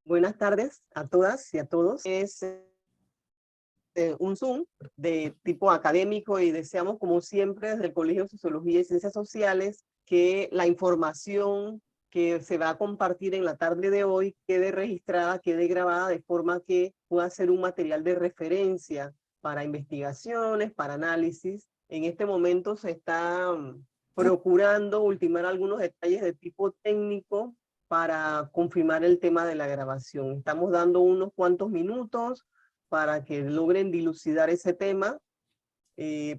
Buenas tardes a todas y a todos. Es un Zoom de tipo académico y deseamos, como siempre, desde el Colegio de Sociología y Ciencias Sociales, que la información que se va a compartir en la tarde de hoy quede registrada, quede grabada de forma que pueda ser un material de referencia para investigaciones, para análisis. En este momento se está procurando ultimar algunos detalles de tipo técnico para confirmar el tema de la grabación. Estamos dando unos cuantos minutos para que logren dilucidar ese tema,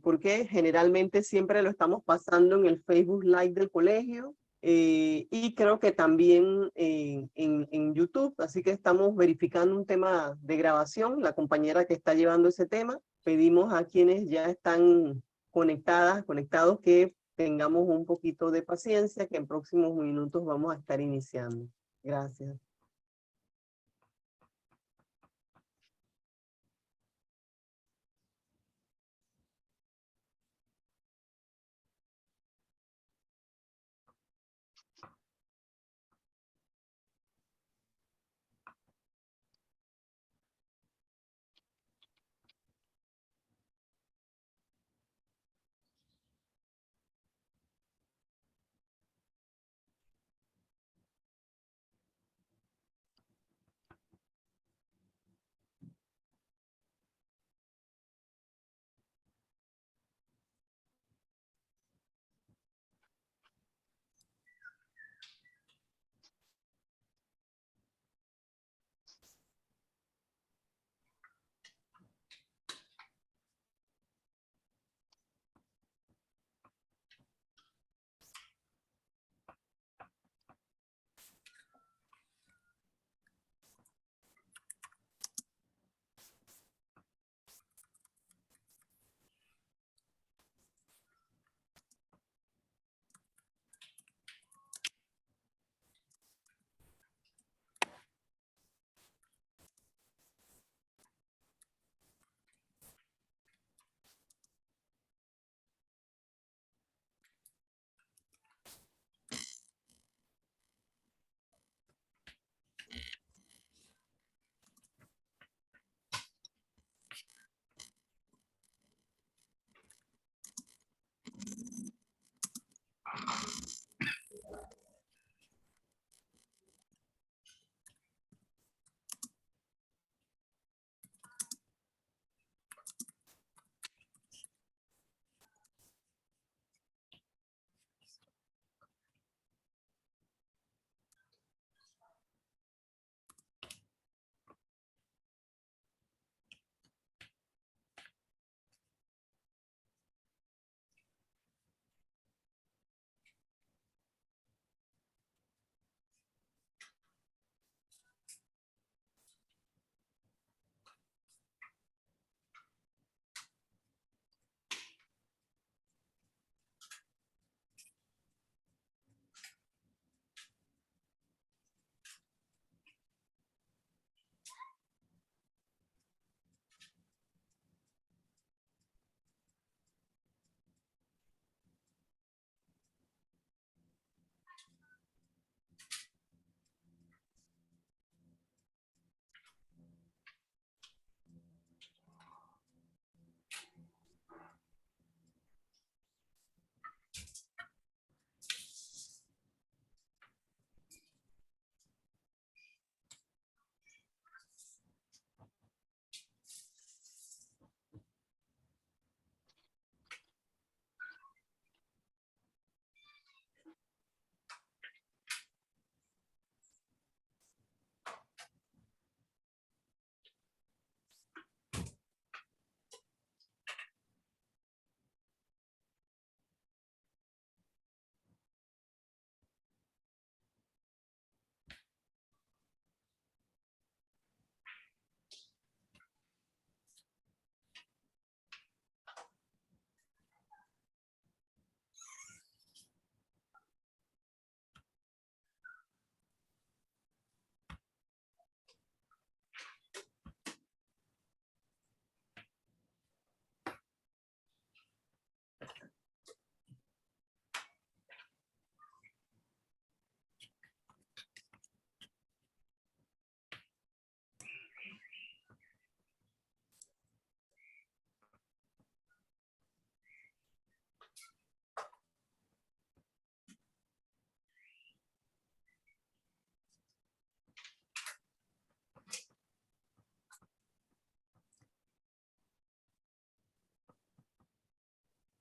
porque generalmente siempre lo estamos pasando en el Facebook Live del colegio, y creo que también en YouTube, así que estamos verificando un tema de grabación, la compañera que está llevando ese tema. Pedimos a quienes ya están conectados, que tengamos un poquito de paciencia, que en próximos minutos vamos a estar iniciando. Gracias.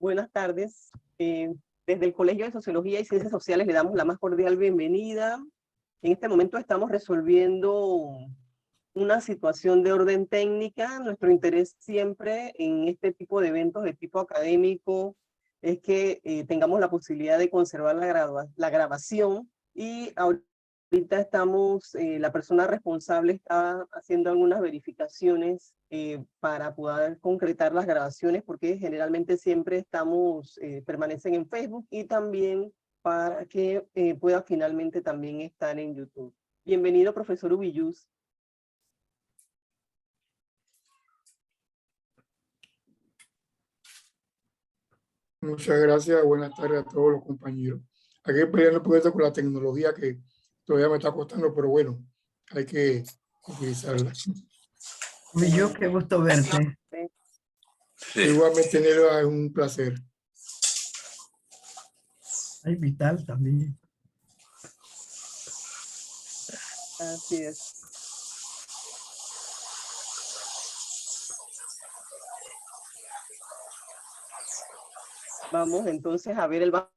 Buenas tardes. Desde el Colegio de Sociología y Ciencias Sociales le damos la más cordial bienvenida. En este momento estamos resolviendo una situación de orden técnica. Nuestro interés siempre en este tipo de eventos de tipo académico es que tengamos la posibilidad de conservar la grabación, y ahorita estamos, la persona responsable está haciendo algunas verificaciones para poder concretar las grabaciones, porque generalmente siempre estamos, permanecen en Facebook, y también para que pueda finalmente también estar en YouTube. Bienvenido, profesor Ubillus. Muchas gracias, buenas tardes a todos los compañeros. Hay que pelear un poquito con la tecnología que todavía me está costando, pero bueno, hay que utilizarla. Yo, qué gusto verte. Sí. Igualmente, tenerlo es un placer. Ay, Vital también. Así es. Vamos entonces a ver el vaso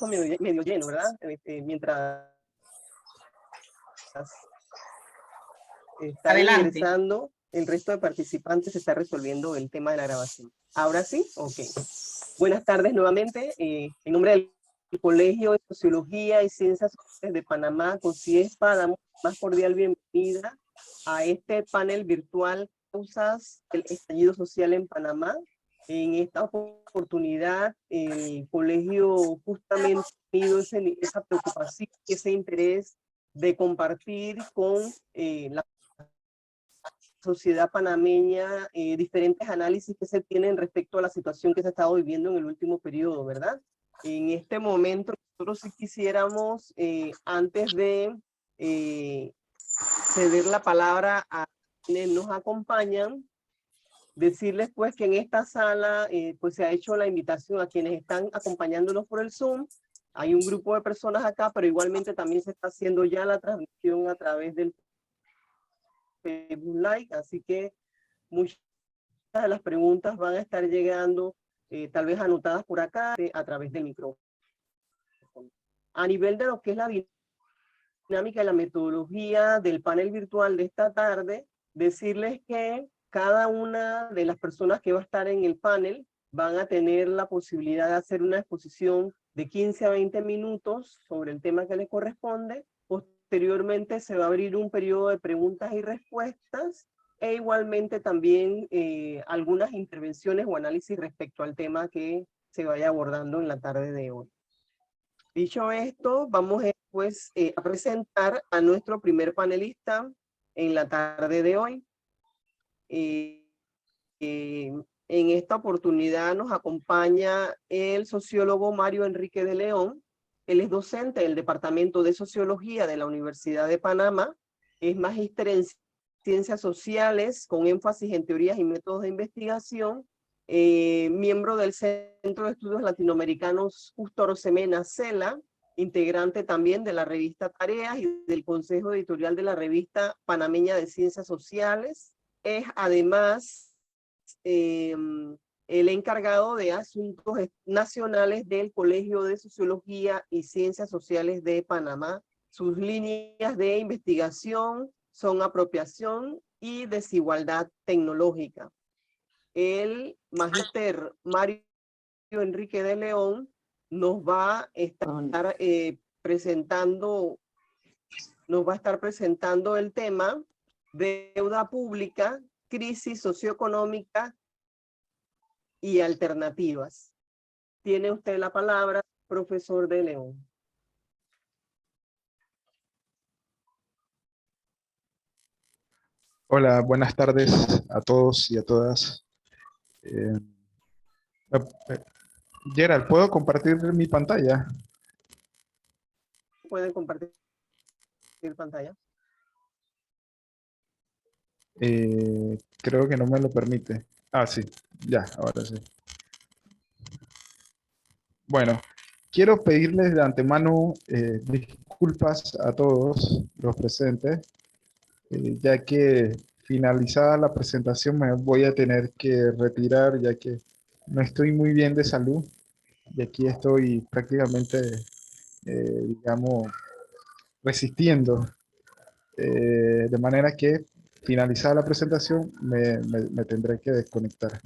medio lleno, ¿verdad? Mientras está ingresando el resto de participantes, se está resolviendo el tema de la grabación. ¿Ahora sí? Ok. Buenas tardes nuevamente. En nombre del Colegio de Sociología y Ciencias Sociales de Panamá, COSIESPA, damos la más cordial bienvenida a este panel virtual Causas del Estallido Social en Panamá. En esta oportunidad, el colegio justamente ha tenido esa preocupación, ese interés de compartir con la sociedad panameña diferentes análisis que se tienen respecto a la situación que se ha estado viviendo en el último periodo, ¿verdad? En este momento nosotros sí quisiéramos, antes de ceder la palabra a quienes nos acompañan, decirles pues que en esta sala pues se ha hecho la invitación a quienes están acompañándonos por el Zoom. Hay un grupo de personas acá, pero igualmente también se está haciendo ya la transmisión a través del Facebook Live, así que muchas de las preguntas van a estar llegando tal vez anotadas por acá a través del micrófono. A nivel de lo que es la dinámica y la metodología del panel virtual de esta tarde, decirles que cada una de las personas que va a estar en el panel van a tener la posibilidad de hacer una exposición de 15 a 20 minutos sobre el tema que les corresponde. Posteriormente se va a abrir un periodo de preguntas y respuestas, e igualmente también algunas intervenciones o análisis respecto al tema que se vaya abordando en la tarde de hoy. Dicho esto, vamos pues a presentar a nuestro primer panelista en la tarde de hoy. En esta oportunidad nos acompaña el sociólogo Mario Enrique de León. Él es docente del Departamento de Sociología de la Universidad de Panamá, es magíster en Ciencias Sociales con énfasis en teorías y métodos de investigación, miembro del Centro de Estudios Latinoamericanos Justo Arosemena, CELA, integrante también de la revista Tareas y del Consejo Editorial de la Revista Panameña de Ciencias Sociales. Es además el encargado de asuntos nacionales del Colegio de Sociología y Ciencias Sociales de Panamá. Sus líneas de investigación son apropiación y desigualdad tecnológica. El magíster Mario Enrique de León nos va a estar presentando el tema deuda pública, crisis socioeconómica y alternativas. Tiene usted la palabra, profesor de León. Hola, buenas tardes a todos y a todas. Eh, Gerald, ¿puedo compartir mi pantalla? ¿Pueden compartir pantalla? Creo que no me lo permite. Ah, sí, ya, ahora sí. Bueno, quiero pedirles de antemano disculpas a todos los presentes, ya que finalizada la presentación me voy a tener que retirar, ya que no estoy muy bien de salud y aquí estoy prácticamente, digamos, resistiendo, de manera que finalizada la presentación me tendré que desconectar.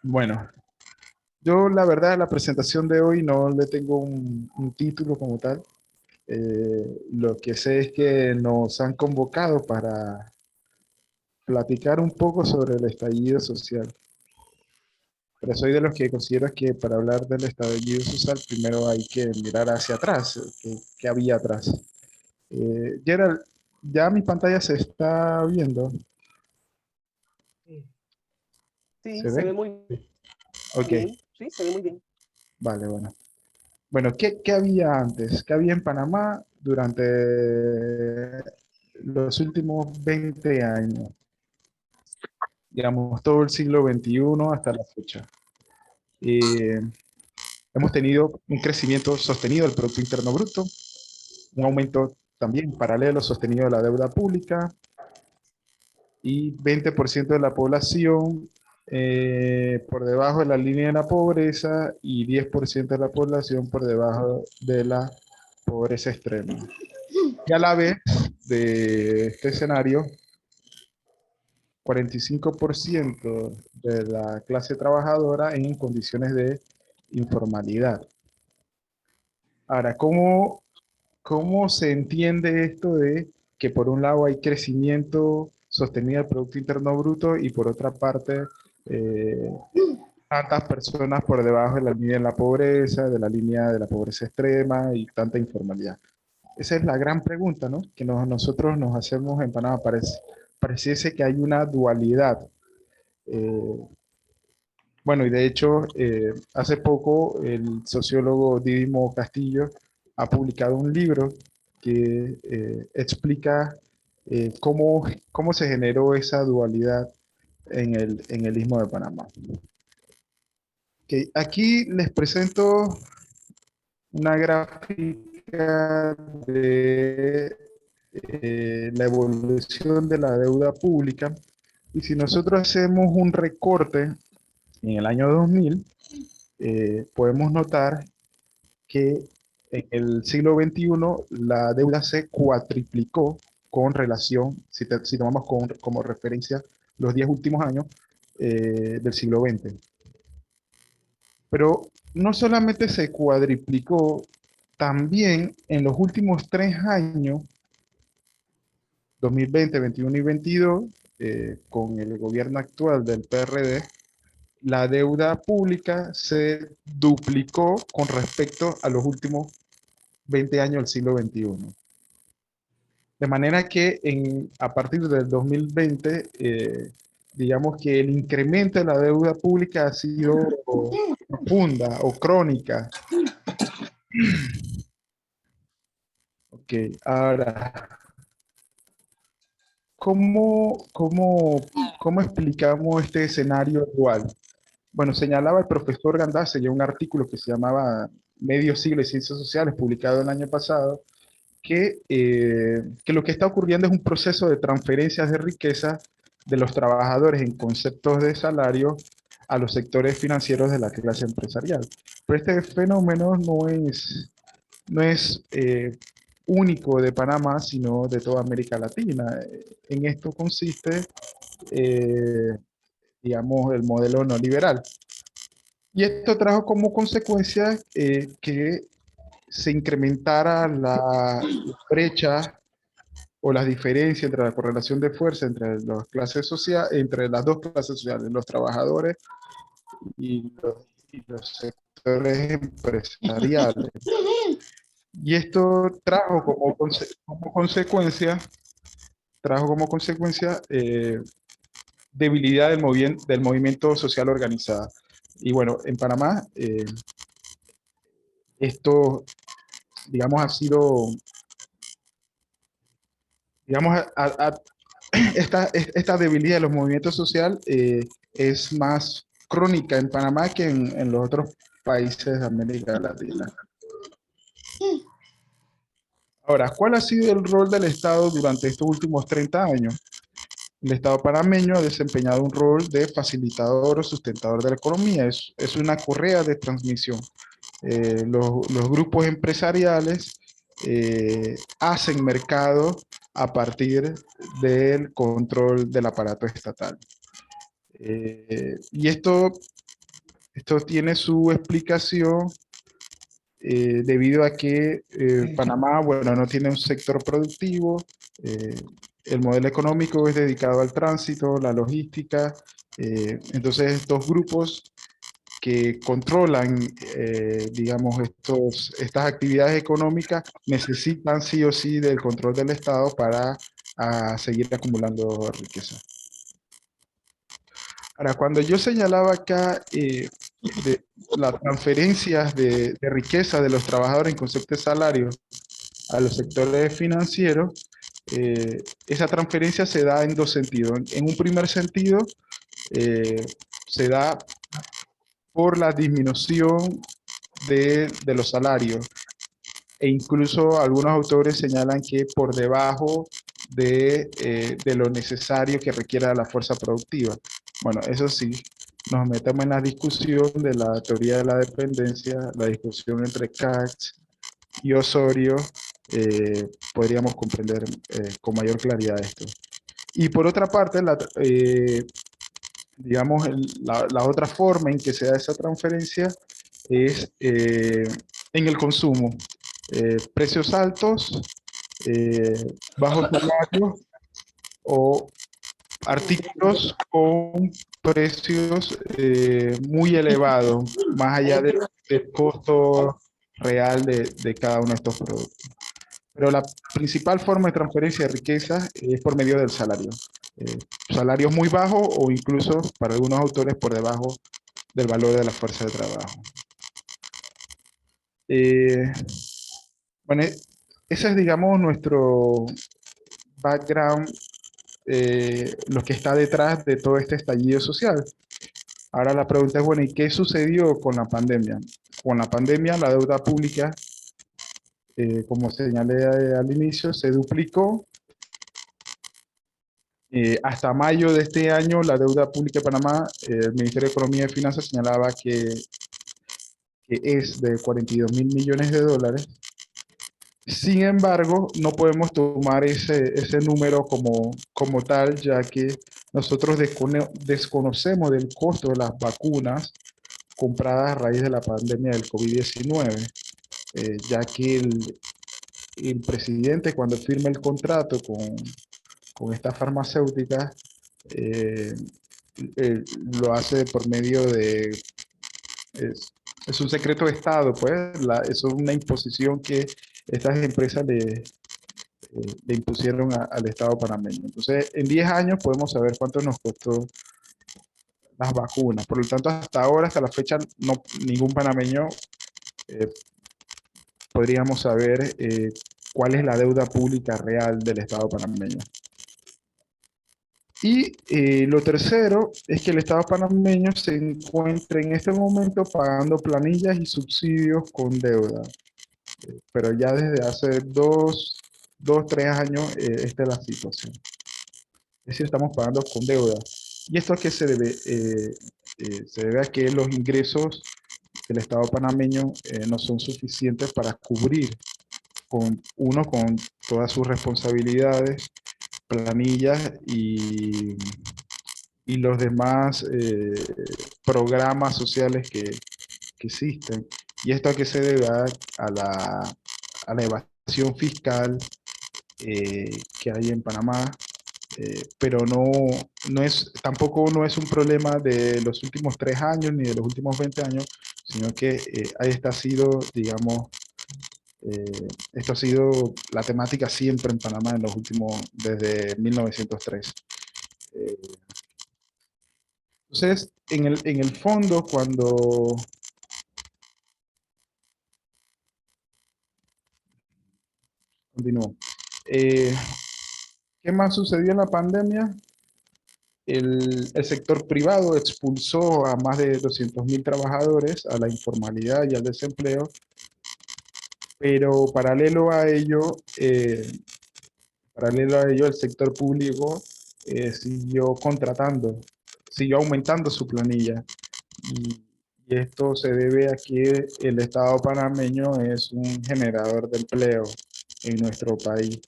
Bueno, yo la verdad la presentación de hoy no le tengo un título como tal. Lo que sé es que nos han convocado para platicar un poco sobre el estallido social. Pero soy de los que considero que para hablar del estallido social primero hay que mirar hacia atrás, qué había atrás. Gerald, ya mi pantalla se está viendo. Sí, ¿Se se ve ve? muy Ok, bien. Sí, se ve muy bien. vale, bueno. Bueno, ¿qué había antes? ¿Qué había en Panamá durante los últimos 20 años? Digamos, todo el siglo XXI hasta la fecha. Eh, Hemos tenido un crecimiento sostenido del Producto Interno Bruto, un aumento también paralelo sostenido de la deuda pública y 20% de la población por debajo de la línea de la pobreza y 10% de la población por debajo de la pobreza extrema. Y a la vez de este escenario, 45% de la clase trabajadora en condiciones de informalidad. Ahora, ¿cómo se entiende esto de que por un lado hay crecimiento sostenido del Producto Interno Bruto y por otra parte eh, tantas personas por debajo de la línea de la pobreza, de la línea de la pobreza extrema y tanta informalidad? Esa es la gran pregunta, ¿no? Que nosotros nos hacemos en Panamá. Pareciese que hay una dualidad. Eh, bueno, y de hecho, hace poco el sociólogo Didimo Castillo ha publicado un libro que explica cómo se generó esa dualidad en el Istmo de Panamá. Aquí les presento una gráfica de la evolución de la deuda pública. Y si nosotros hacemos un recorte en el año 2000, podemos notar que en el siglo XXI la deuda se cuatriplicó con relación, si tomamos como referencia los 10 últimos años del siglo XX. Pero no solamente se cuadriplicó, también en los últimos 3 años, 2020, 21 y 22, con el gobierno actual del PRD, la deuda pública se duplicó con respecto a los últimos 20 años del siglo XXI. De manera que a partir del 2020, digamos que el incremento de la deuda pública ha sido profunda o crónica. Ok, ahora, ¿cómo explicamos este escenario actual? Bueno, señalaba el profesor Gandase en un artículo que se llamaba Medio siglo de ciencias sociales, publicado el año pasado, que lo que está ocurriendo es un proceso de transferencias de riqueza de los trabajadores en conceptos de salario a los sectores financieros de la clase empresarial. Pero este fenómeno no es único de Panamá, sino de toda América Latina. En esto consiste, eh, digamos, el modelo neoliberal. Y esto trajo como consecuencia que se incrementara la brecha o las diferencias entre la correlación de fuerza entre las dos clases sociales, los trabajadores y los sectores empresariales. Y esto trajo como consecuencia debilidad del movimiento social organizado. Y bueno, en Panamá esto, digamos, ha sido, digamos, esta debilidad de los movimientos sociales es más crónica en Panamá que en los otros países de América Latina. Ahora, ¿cuál ha sido el rol del Estado durante estos últimos 30 años? el Estado panameño ha desempeñado un rol de facilitador o sustentador de la economía. Es una correa de transmisión. Los grupos empresariales hacen mercado a partir del control del aparato estatal. Y esto tiene su explicación debido a que Panamá, bueno, no tiene un sector productivo, el modelo económico es dedicado al tránsito, la logística, entonces estos grupos que controlan, digamos, estas actividades económicas necesitan sí o sí del control del Estado para seguir acumulando riqueza. Ahora, cuando yo señalaba acá de las transferencias de riqueza de los trabajadores en concepto de salario a los sectores financieros, esa transferencia se da en dos sentidos. En un primer sentido, se da por la disminución de los salarios. E incluso algunos autores señalan que por debajo de lo necesario que requiera la fuerza productiva. Bueno, eso sí, nos metemos en la discusión de la teoría de la dependencia, la discusión entre Katz y Osorio, podríamos comprender con mayor claridad esto. Y por otra parte, digamos, la otra forma en que se da esa transferencia es en el consumo. Precios altos, bajos salarios o artículos con precios muy elevados, más allá del costo real de cada uno de estos productos. Pero la principal forma de transferencia de riqueza es por medio del salario. Salarios muy bajos o incluso, para algunos autores, por debajo del valor de la fuerza de trabajo. Bueno, ese es, digamos, nuestro background, lo que está detrás de todo este estallido social. Ahora la pregunta es, bueno, ¿y qué sucedió con la pandemia? Con la pandemia, la deuda pública, como señalé al inicio, se duplicó. Hasta mayo de este año, la deuda pública de Panamá, el Ministerio de Economía y Finanzas señalaba que es de 42.000 millones de dólares. Sin embargo, no podemos tomar ese número como tal, ya que nosotros desconocemos del costo de las vacunas compradas a raíz de la pandemia del COVID-19, ya que el presidente, cuando firma el contrato con esta farmacéutica, eh, lo hace por medio de... Es un secreto de Estado, pues, es una imposición que estas empresas le impusieron al Estado panameño. Entonces, en 10 años podemos saber cuánto nos costó las vacunas. Por lo tanto, hasta ahora, hasta la fecha, ningún panameño podríamos saber cuál es la deuda pública real del Estado panameño. Y lo tercero es que el Estado panameño se encuentra en este momento pagando planillas y subsidios con deuda. Pero ya desde hace 3 años esta es la situación. Es decir, estamos pagando con deuda. ¿Y esto a qué se debe? Se debe a que los ingresos del Estado panameño no son suficientes para cubrir con todas sus responsabilidades, planillas y los demás programas sociales que existen. ¿Y esto a qué se debe? A la evasión fiscal que hay en Panamá, pero tampoco no es un problema de los últimos 3 años ni de los últimos 20 años, sino que esta ha sido, digamos, esto ha sido la temática siempre en Panamá desde 1903. Entonces, en el fondo, cuando... Continúo. ¿Qué más sucedió en la pandemia? El sector privado expulsó a más de 200.000 trabajadores a la informalidad y al desempleo, pero paralelo a ello, el sector público siguió contratando, siguió aumentando su planilla. Y esto se debe a que el Estado panameño es un generador de empleo en nuestro país,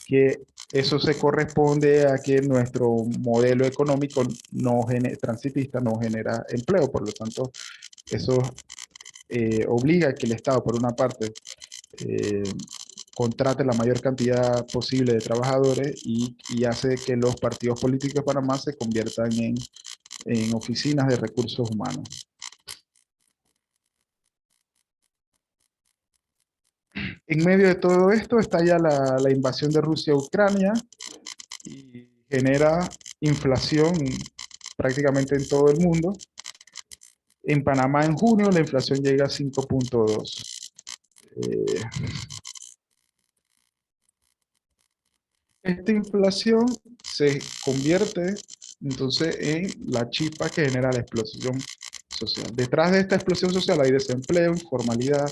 que eso se corresponde a que nuestro modelo económico transitista no genera empleo. Por lo tanto, eso obliga a que el Estado, por una parte, eh, contrate la mayor cantidad posible de trabajadores y hace que los partidos políticos de Panamá se conviertan en oficinas de recursos humanos. En medio de todo esto está ya la invasión de Rusia a Ucrania y genera inflación prácticamente en todo el mundo. En Panamá en junio la inflación llega a 5.2. Esta inflación se convierte entonces en la chispa que genera la explosión social. Detrás de esta explosión social hay desempleo, informalidad,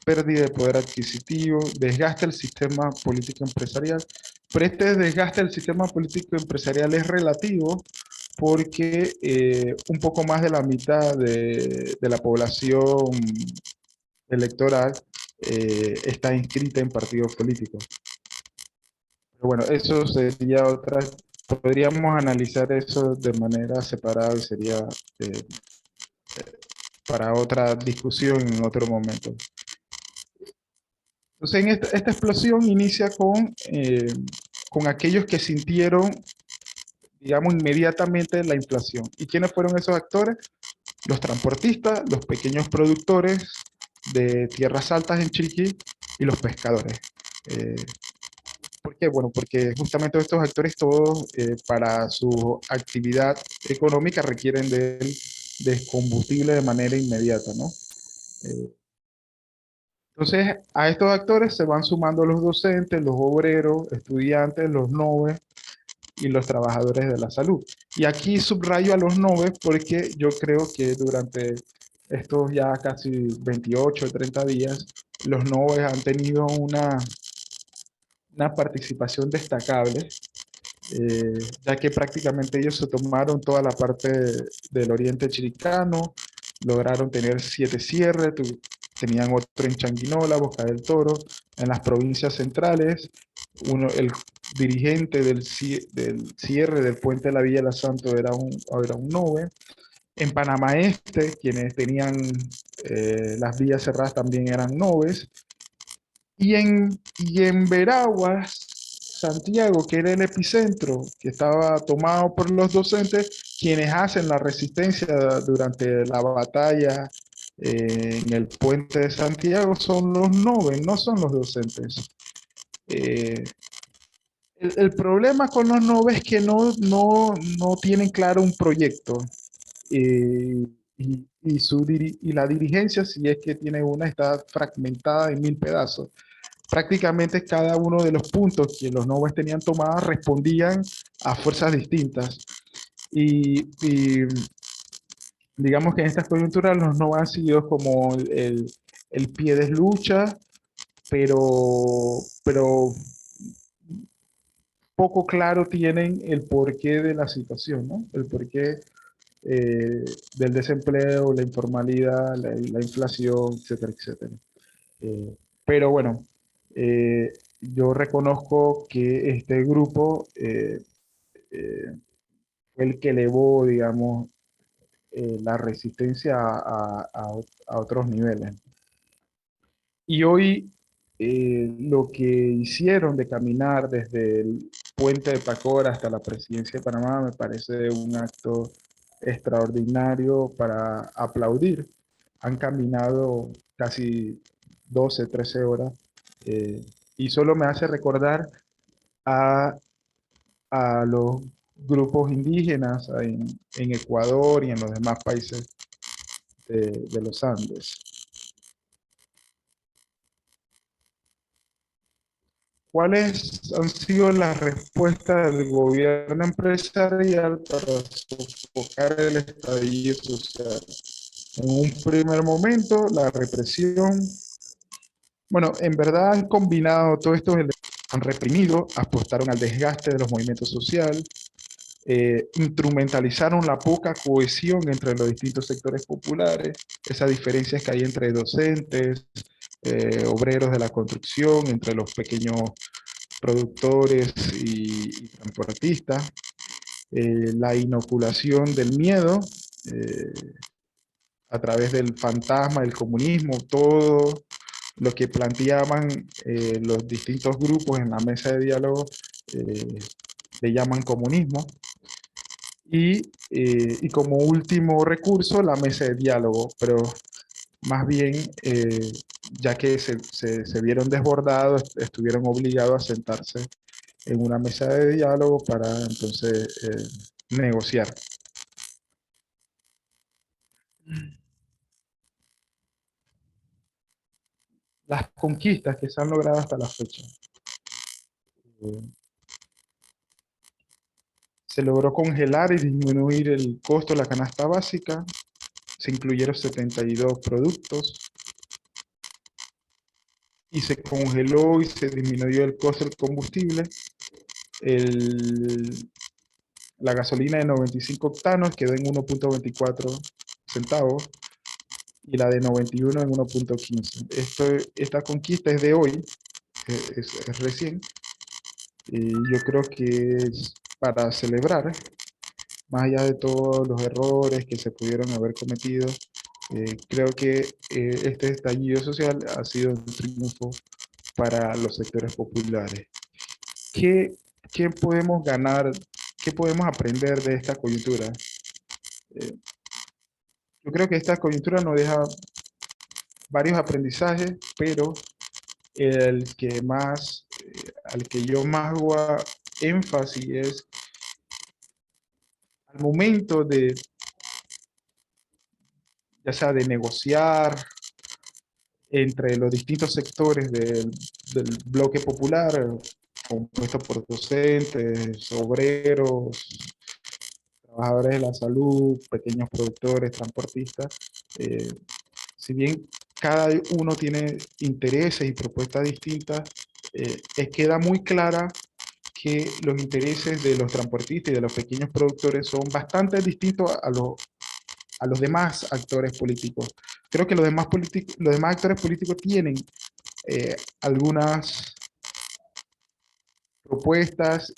pérdida de poder adquisitivo, desgaste del sistema político empresarial. Pero este desgaste del sistema político empresarial es relativo porque un poco más de la mitad de la población electoral está inscrita en partidos políticos. Pero bueno, eso sería otra, podríamos analizar eso de manera separada y sería para otra discusión en otro momento. Entonces, en esta explosión inicia con aquellos que sintieron, digamos, inmediatamente la inflación. ¿Y quiénes fueron esos actores? Los transportistas, los pequeños productores de tierras altas en Chiriquí y los pescadores. ¿Por qué? Bueno, porque justamente estos actores todos para su actividad económica requieren del combustible de manera inmediata, ¿no? Entonces, a estos actores se van sumando los docentes, los obreros, estudiantes, los noves y los trabajadores de la salud. Y aquí subrayo a los noves porque yo creo que durante estos ya casi 28 o 30 días, los noves han tenido una participación destacable, ya que prácticamente ellos se tomaron toda la parte del oriente chiricano, lograron tener 7 cierres, tenían otro en Changuinola, Boca del Toro, en las provincias centrales, el dirigente del cierre del puente de la Villa de la Santo era un nove. En Panamá Este, quienes tenían las vías cerradas también eran noves. Y en Veraguas, Santiago, que era el epicentro, que estaba tomado por los docentes, quienes hacen la resistencia durante la batalla en el puente de Santiago, son los noves, no son los docentes. El problema con los noves es que no tienen claro un proyecto. Y la dirigencia, si es que tiene una, está fragmentada en 1000 pedazos. Prácticamente cada uno de los puntos que los noves tenían tomados respondían a fuerzas distintas. Y digamos que en estas coyunturas los noves han sido como el pie de lucha, pero poco claro tienen el porqué de la situación, ¿no? El porqué del desempleo, la informalidad, la inflación, etcétera, etcétera. Pero bueno, yo reconozco que este grupo fue el que elevó, digamos, la resistencia a otros niveles. Y hoy lo que hicieron de caminar desde el puente de Pacora hasta la presidencia de Panamá me parece un acto extraordinario para aplaudir. Han caminado casi 12, 13 horas y solo me hace recordar a los grupos indígenas en Ecuador y en los demás países de los Andes. ¿Cuáles han sido las respuestas del gobierno empresarial para sofocar el estallido social? En un primer momento, la represión. Bueno, en verdad han combinado todos estos elementos, han reprimido, apostaron al desgaste de los movimientos sociales, instrumentalizaron la poca cohesión entre los distintos sectores populares, esas diferencias que hay entre docentes, obreros de la construcción, entre los pequeños productores y transportistas, la inoculación del miedo a través del fantasma del comunismo, todo lo que planteaban los distintos grupos en la mesa de diálogo le llaman comunismo. Y como último recurso, la mesa de diálogo, pero más bien, ya que se vieron desbordados, estuvieron obligados a sentarse en una mesa de diálogo para entonces negociar. Las conquistas que se han logrado hasta la fecha. Se logró congelar y disminuir el costo de la canasta básica. Se incluyeron 72 productos. Y se congeló y se disminuyó el costo del combustible. La gasolina de 95 octanos quedó en 1.24 centavos y la de 91 en 1.15. Esta conquista es de hoy, es recién, y yo creo que es para celebrar, más allá de todos los errores que se pudieron haber cometido. Creo que este estallido social ha sido un triunfo para los sectores populares. ¿Qué podemos ganar? ¿Qué podemos aprender de esta coyuntura? Yo creo que esta coyuntura nos deja varios aprendizajes, pero al que yo más hago énfasis es al momento de, ya sea de negociar entre los distintos sectores del bloque popular, compuesto por docentes, obreros, trabajadores de la salud, pequeños productores, transportistas. Si bien cada uno tiene intereses y propuestas distintas, queda muy clara que los intereses de los transportistas y de los pequeños productores son bastante distintos a los demás actores políticos. Creo que los demás actores políticos tienen algunas propuestas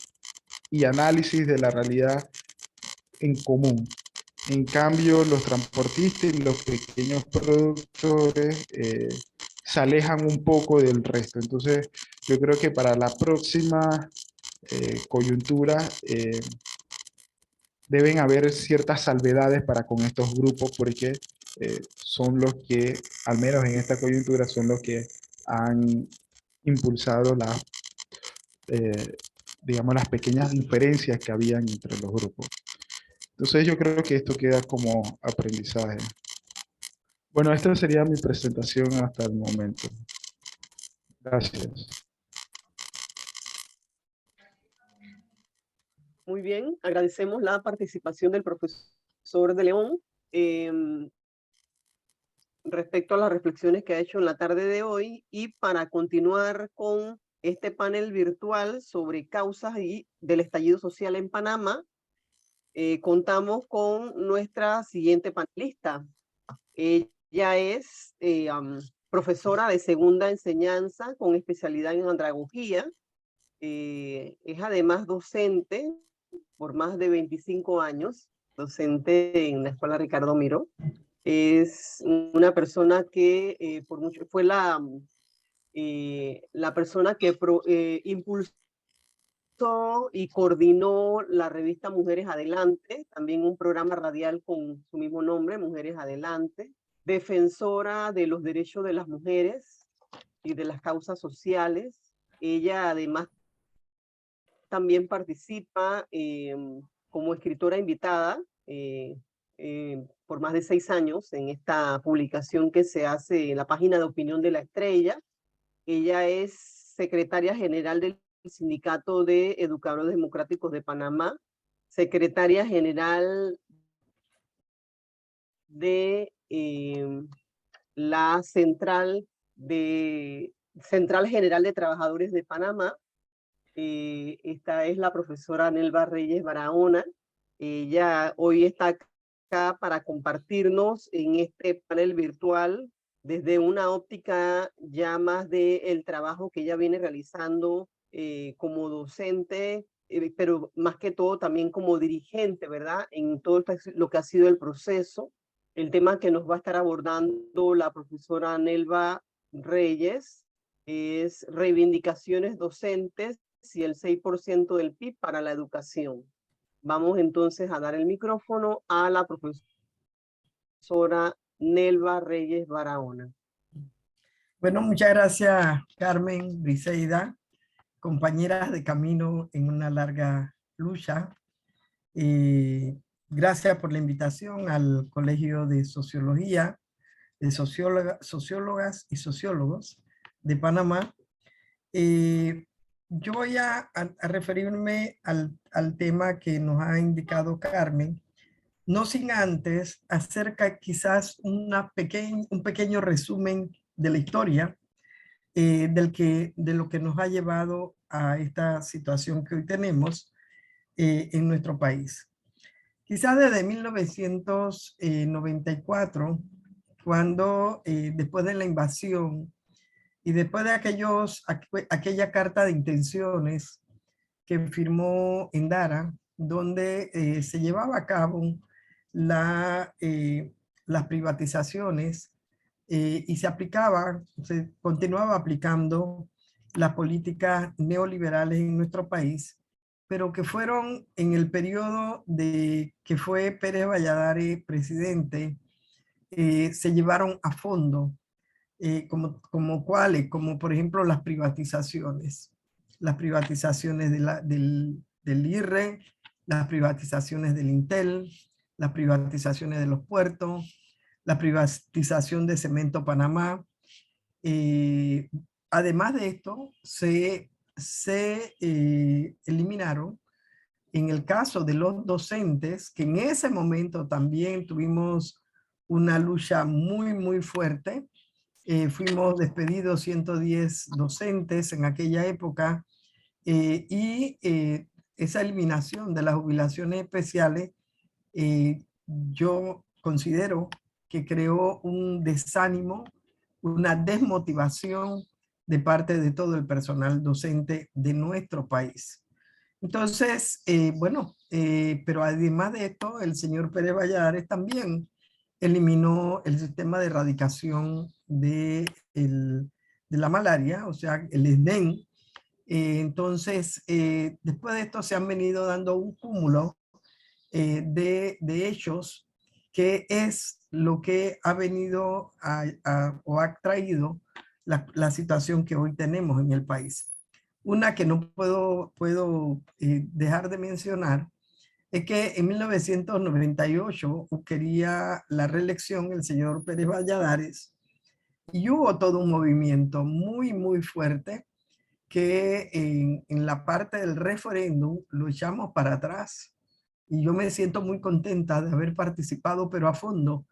y análisis de la realidad en común. En cambio, los transportistas y los pequeños productores se alejan un poco del resto. Entonces, yo creo que para la próxima coyuntura deben haber ciertas salvedades para con estos grupos, porque son los que, al menos en esta coyuntura, son los que han impulsado digamos, las pequeñas diferencias que habían entre los grupos. Entonces yo creo que esto queda como aprendizaje. Bueno, esta sería mi presentación hasta el momento. Gracias. Muy bien, agradecemos la participación del profesor de León respecto a las reflexiones que ha hecho en la tarde de hoy, y para continuar con este panel virtual sobre causas del estallido social en Panamá, contamos con nuestra siguiente panelista. Ella es profesora de segunda enseñanza con especialidad en andragogía. Es además docente por más de 25 años, docente en la Escuela Ricardo Miró. Es una persona que por mucho fue la persona que impulsó y coordinó la revista Mujeres Adelante, también un programa radial con su mismo nombre, Mujeres Adelante, defensora de los derechos de las mujeres y de las causas sociales. Ella además también participa como escritora invitada por más de 6 años en esta publicación que se hace en la página de opinión de La Estrella. Ella es secretaria general del Sindicato de Educadores Democráticos de Panamá, secretaria general de la Central General de Trabajadores de Panamá. Esta es la profesora Nelva Reyes Barahona, Ella hoy está acá para compartirnos en este panel virtual desde una óptica ya más del trabajo que ella viene realizando como docente, pero más que todo también como dirigente, ¿verdad? En todo lo que ha sido el proceso. El tema que nos va a estar abordando la profesora Nelva Reyes es reivindicaciones docentes y el 6% del PIB para la educación. Vamos entonces a dar el micrófono a la profesora Nelva Reyes Barahona. Bueno, muchas gracias, Carmen, Briseida, compañeras de camino en una larga lucha. Gracias por la invitación al Colegio de Sociología, de Sociólogas y Sociólogos de Panamá. Yo voy a referirme al tema que nos ha indicado Carmen, no sin antes acerca quizás un pequeño resumen de la historia de lo que nos ha llevado a esta situación que hoy tenemos en nuestro país. Quizás desde 1994, cuando después de la invasión y después de aquella carta de intenciones que firmó Endara, donde se llevaba a cabo las privatizaciones y se continuaba aplicando las políticas neoliberales en nuestro país, pero que fueron en el periodo de que fue Pérez Valladares presidente, se llevaron a fondo, como cuáles, como por ejemplo las privatizaciones del IRRE, las privatizaciones del Intel, las privatizaciones de los puertos, la privatización de Cemento Panamá. Además de esto, se eliminaron, en el caso de los docentes, que en ese momento también tuvimos una lucha muy fuerte. Fuimos despedidos 110 docentes en aquella época esa eliminación de las jubilaciones especiales yo considero que creó un desánimo, una desmotivación de parte de todo el personal docente de nuestro país. Entonces, pero además de esto, el señor Pérez Valladares también eliminó el sistema de erradicación de la malaria, o sea, el SNEN. Entonces, después de esto se han venido dando un cúmulo de hechos que es lo que ha venido o ha traído la situación que hoy tenemos en el país. Una que no puedo dejar de mencionar es que en 1998 quería la reelección el señor Pérez Valladares y hubo todo un movimiento muy fuerte que en la parte del referéndum lo echamos para atrás. Y yo me siento muy contenta de haber participado, pero a fondo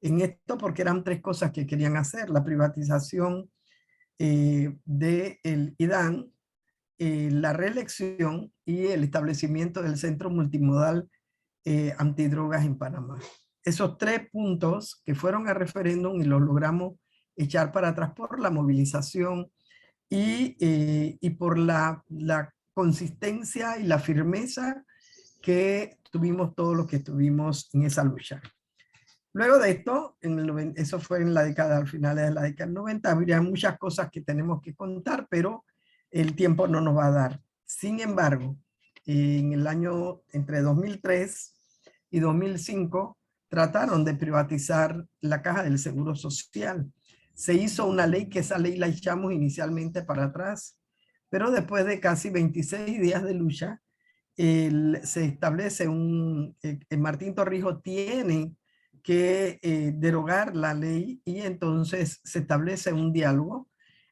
en esto, porque eran tres cosas que querían hacer: la privatización del IDAN, la reelección y el establecimiento del Centro Multimodal Antidrogas en Panamá. Esos tres puntos que fueron a referéndum y los logramos echar para atrás por la movilización y por la consistencia y la firmeza que tuvimos todos los que estuvimos en esa lucha. Luego de esto, eso fue en la década, al final de la década del 90, habría muchas cosas que tenemos que contar, pero el tiempo no nos va a dar. Sin embargo, en el año entre 2003 y 2005, trataron de privatizar la Caja del Seguro Social. Se hizo una ley, que esa ley la echamos inicialmente para atrás, pero después de casi 26 días de lucha, se establece Martín Torrijos tiene que derogar la ley y entonces se establece un diálogo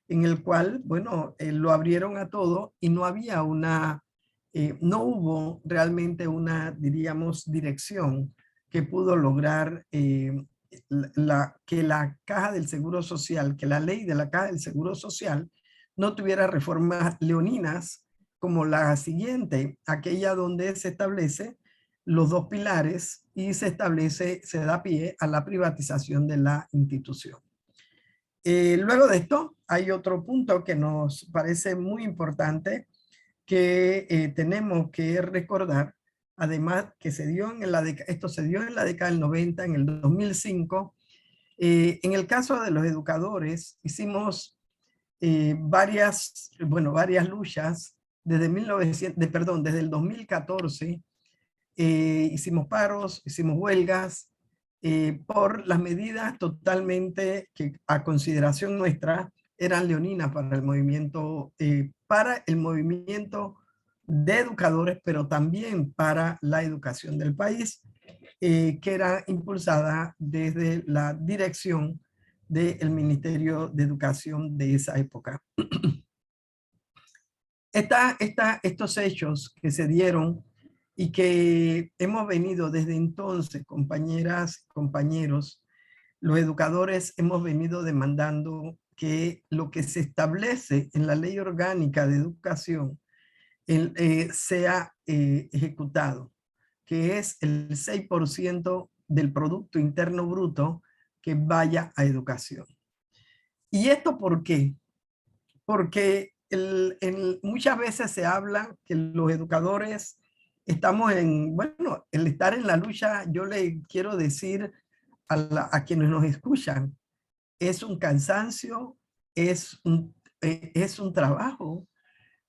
en el cual, bueno, lo abrieron a todo y no había no hubo realmente una, diríamos, dirección que pudo lograr que la Caja del Seguro Social, que la ley de la Caja del Seguro Social no tuviera reformas leoninas como la siguiente, aquella donde se establece los dos pilares y se da pie a la privatización de la institución. Luego de esto, hay otro punto que nos parece muy importante que tenemos que recordar, además que esto se dio en la década del 90, en el 2005. En el caso de los educadores, hicimos varias luchas desde el 2014. Hicimos paros, hicimos huelgas por las medidas totalmente que a consideración nuestra eran leoninas para el movimiento de educadores, pero también para la educación del país, que era impulsada desde la dirección del Ministerio de Educación de esa época. Estos hechos que se dieron y que hemos venido desde entonces, compañeras, compañeros, los educadores hemos venido demandando que lo que se establece en la Ley Orgánica de Educación sea ejecutado, que es el 6% del Producto Interno Bruto que vaya a educación. ¿Y esto por qué? Porque muchas veces se habla que los educadores estamos el estar en la lucha, yo le quiero decir a quienes nos escuchan, es un cansancio, es un trabajo,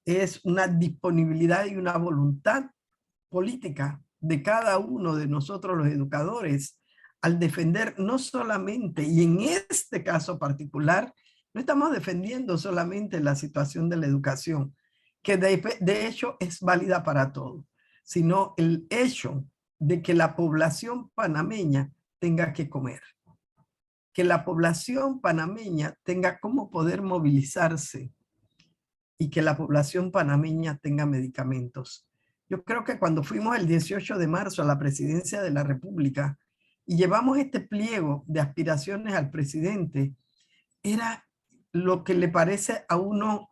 es una disponibilidad y una voluntad política de cada uno de nosotros los educadores al defender no solamente, y en este caso particular, no estamos defendiendo solamente la situación de la educación, que de hecho es válida para todos, sino el hecho de que la población panameña tenga que comer, que la población panameña tenga cómo poder movilizarse y que la población panameña tenga medicamentos. Yo creo que cuando fuimos el 18 de marzo a la presidencia de la República y llevamos este pliego de aspiraciones al presidente, era lo que le parece a uno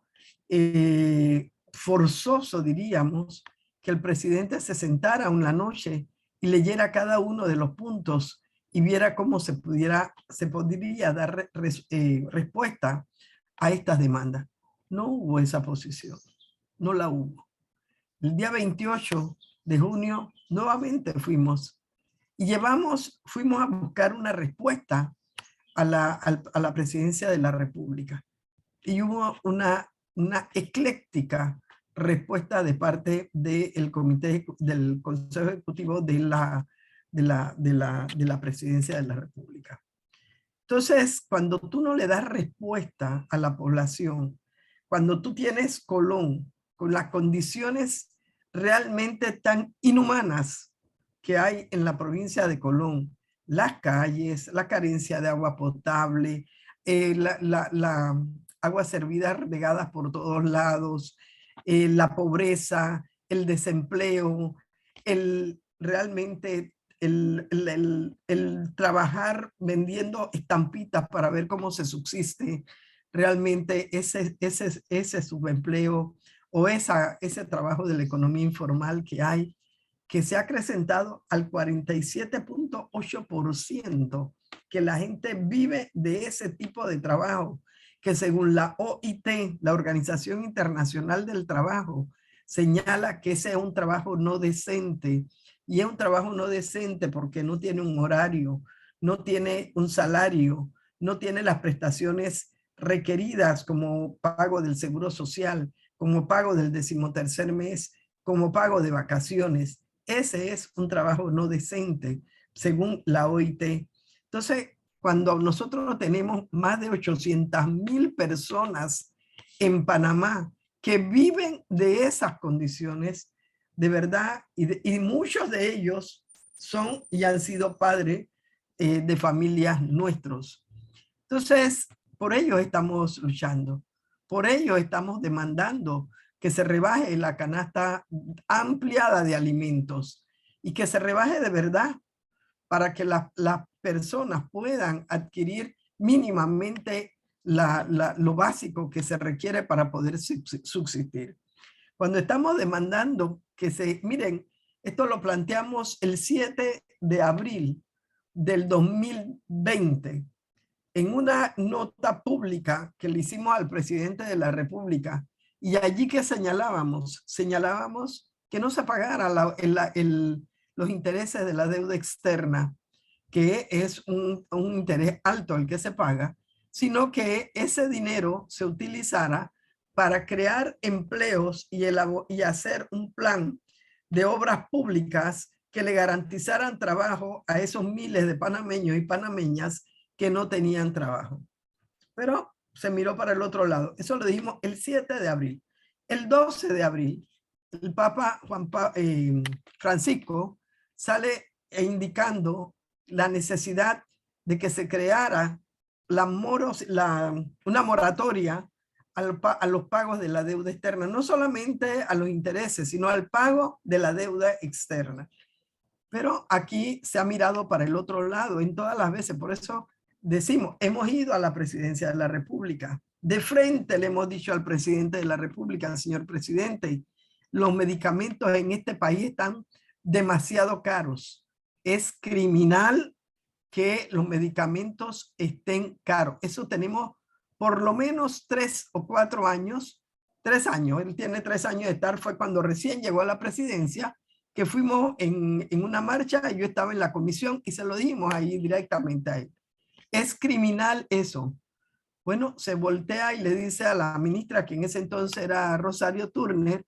forzoso, diríamos, que el presidente se sentara una noche y leyera cada uno de los puntos y viera cómo se podría dar respuesta a estas demandas. No hubo esa posición, no la hubo. El día 28 de junio nuevamente fuimos a buscar una respuesta a la presidencia de la República. Y hubo una ecléctica respuesta de parte del Consejo Ejecutivo de la presidencia de la República. Entonces, cuando tú no le das respuesta a la población, cuando tú tienes Colón con las condiciones realmente tan inhumanas que hay en la provincia de Colón, las calles, la carencia de agua potable, la agua servida regadas por todos lados, la pobreza, el desempleo, realmente el trabajar vendiendo estampitas para ver cómo se subsiste, realmente ese subempleo o ese trabajo de la economía informal que se ha acrecentado al 47.8%, que la gente vive de ese tipo de trabajo, que según la OIT, la Organización Internacional del Trabajo, señala que ese es un trabajo no decente, y es un trabajo no decente porque no tiene un horario, no tiene un salario, no tiene las prestaciones requeridas como pago del seguro social, como pago del 13º mes, como pago de vacaciones. Ese es un trabajo no decente, según la OIT. Entonces, cuando nosotros tenemos más de 800,000 personas en Panamá que viven de esas condiciones, de verdad, y muchos de ellos son y han sido padres de familias nuestros. Entonces, por ello estamos luchando, por ello estamos demandando que se rebaje la canasta ampliada de alimentos y que se rebaje de verdad para que las personas puedan adquirir mínimamente lo básico que se requiere para poder subsistir. Cuando estamos demandando miren, Esto lo planteamos el 7 de abril del 2020 en una nota pública que le hicimos al presidente de la República. Y allí que señalábamos que no se pagara los intereses de la deuda externa, que es un interés alto el que se paga, sino que ese dinero se utilizara para crear empleos y hacer un plan de obras públicas que le garantizaran trabajo a esos miles de panameños y panameñas que no tenían trabajo. Pero se miró para el otro lado. Eso lo dijimos el 7 de abril. El 12 de abril, el Papa Francisco sale indicando la necesidad de que se creara una moratoria a los pagos de la deuda externa, no solamente a los intereses, sino al pago de la deuda externa. Pero aquí se ha mirado para el otro lado en todas las veces. Por eso decimos, hemos ido a la presidencia de la República. De frente le hemos dicho al presidente de la República, señor presidente, los medicamentos en este país están demasiado caros. Es criminal que los medicamentos estén caros. Eso tenemos por lo menos 3 o 4 años. 3 años, él tiene 3 años de estar, fue cuando recién llegó a la presidencia, que fuimos en una marcha, yo estaba en la comisión y se lo dijimos ahí directamente a él. Es criminal eso. Bueno, se voltea y le dice a la ministra, que en ese entonces era Rosario Turner,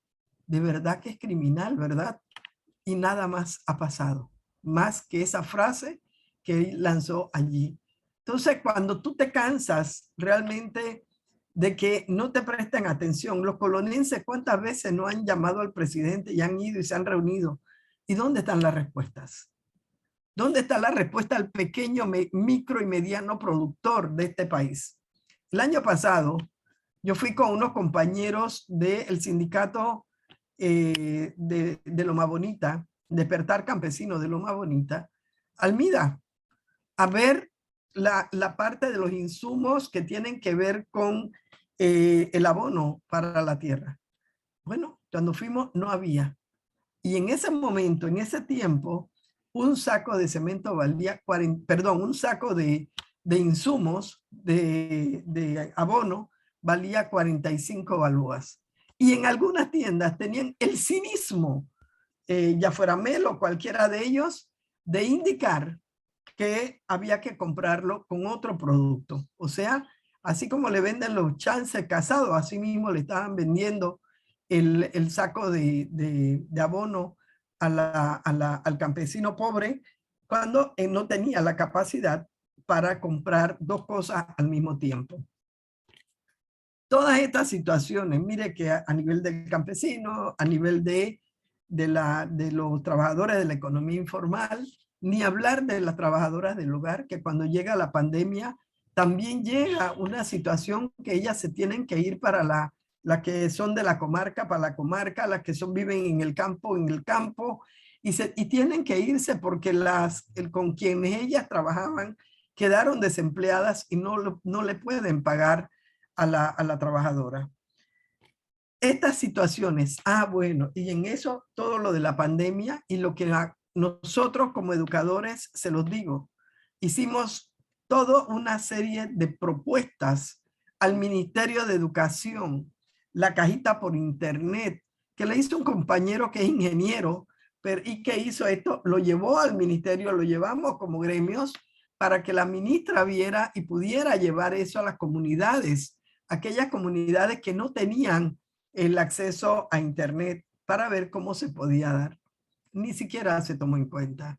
de verdad que es criminal, ¿verdad? Y nada más ha pasado, más que esa frase que él lanzó allí. Entonces, cuando tú te cansas realmente de que no te presten atención, los colonenses cuántas veces no han llamado al presidente y han ido y se han reunido. ¿Y dónde están las respuestas? ¿Dónde está la respuesta al pequeño, micro y mediano productor de este país? El año pasado yo fui con unos compañeros del sindicato de Loma Bonita, Despertar Campesino de Loma Bonita, al MIDA, a ver la parte de los insumos que tienen que ver con el abono para la tierra. Bueno, cuando fuimos no había. Y en ese momento, en ese tiempo, un saco de cemento valía, un saco de insumos de abono valía 45 balboas. Y en algunas tiendas tenían el cinismo, ya fuera Melo o cualquiera de ellos, de indicar que había que comprarlo con otro producto. O sea, así como le venden los chances casados, así mismo le estaban vendiendo el saco de abono al campesino pobre cuando no tenía la capacidad para comprar 2 cosas al mismo tiempo. Todas estas situaciones, mire que a nivel del campesino, a nivel de los trabajadores de la economía informal, ni hablar de las trabajadoras del hogar, que cuando llega la pandemia también llega una situación que ellas se tienen que ir para las que son de la comarca, para la comarca, las que viven en el campo, y tienen que irse porque con quienes ellas trabajaban quedaron desempleadas y no le pueden pagar a la trabajadora. Estas situaciones, bueno, y en eso todo lo de la pandemia y lo que nosotros como educadores, se los digo, hicimos toda una serie de propuestas al Ministerio de Educación, la cajita por internet, que le hizo un compañero que es ingeniero, y que hizo esto, lo llevó al ministerio, lo llevamos como gremios para que la ministra viera y pudiera llevar eso a las comunidades, aquellas comunidades que no tenían el acceso a internet, para ver cómo se podía dar. Ni siquiera se tomó en cuenta.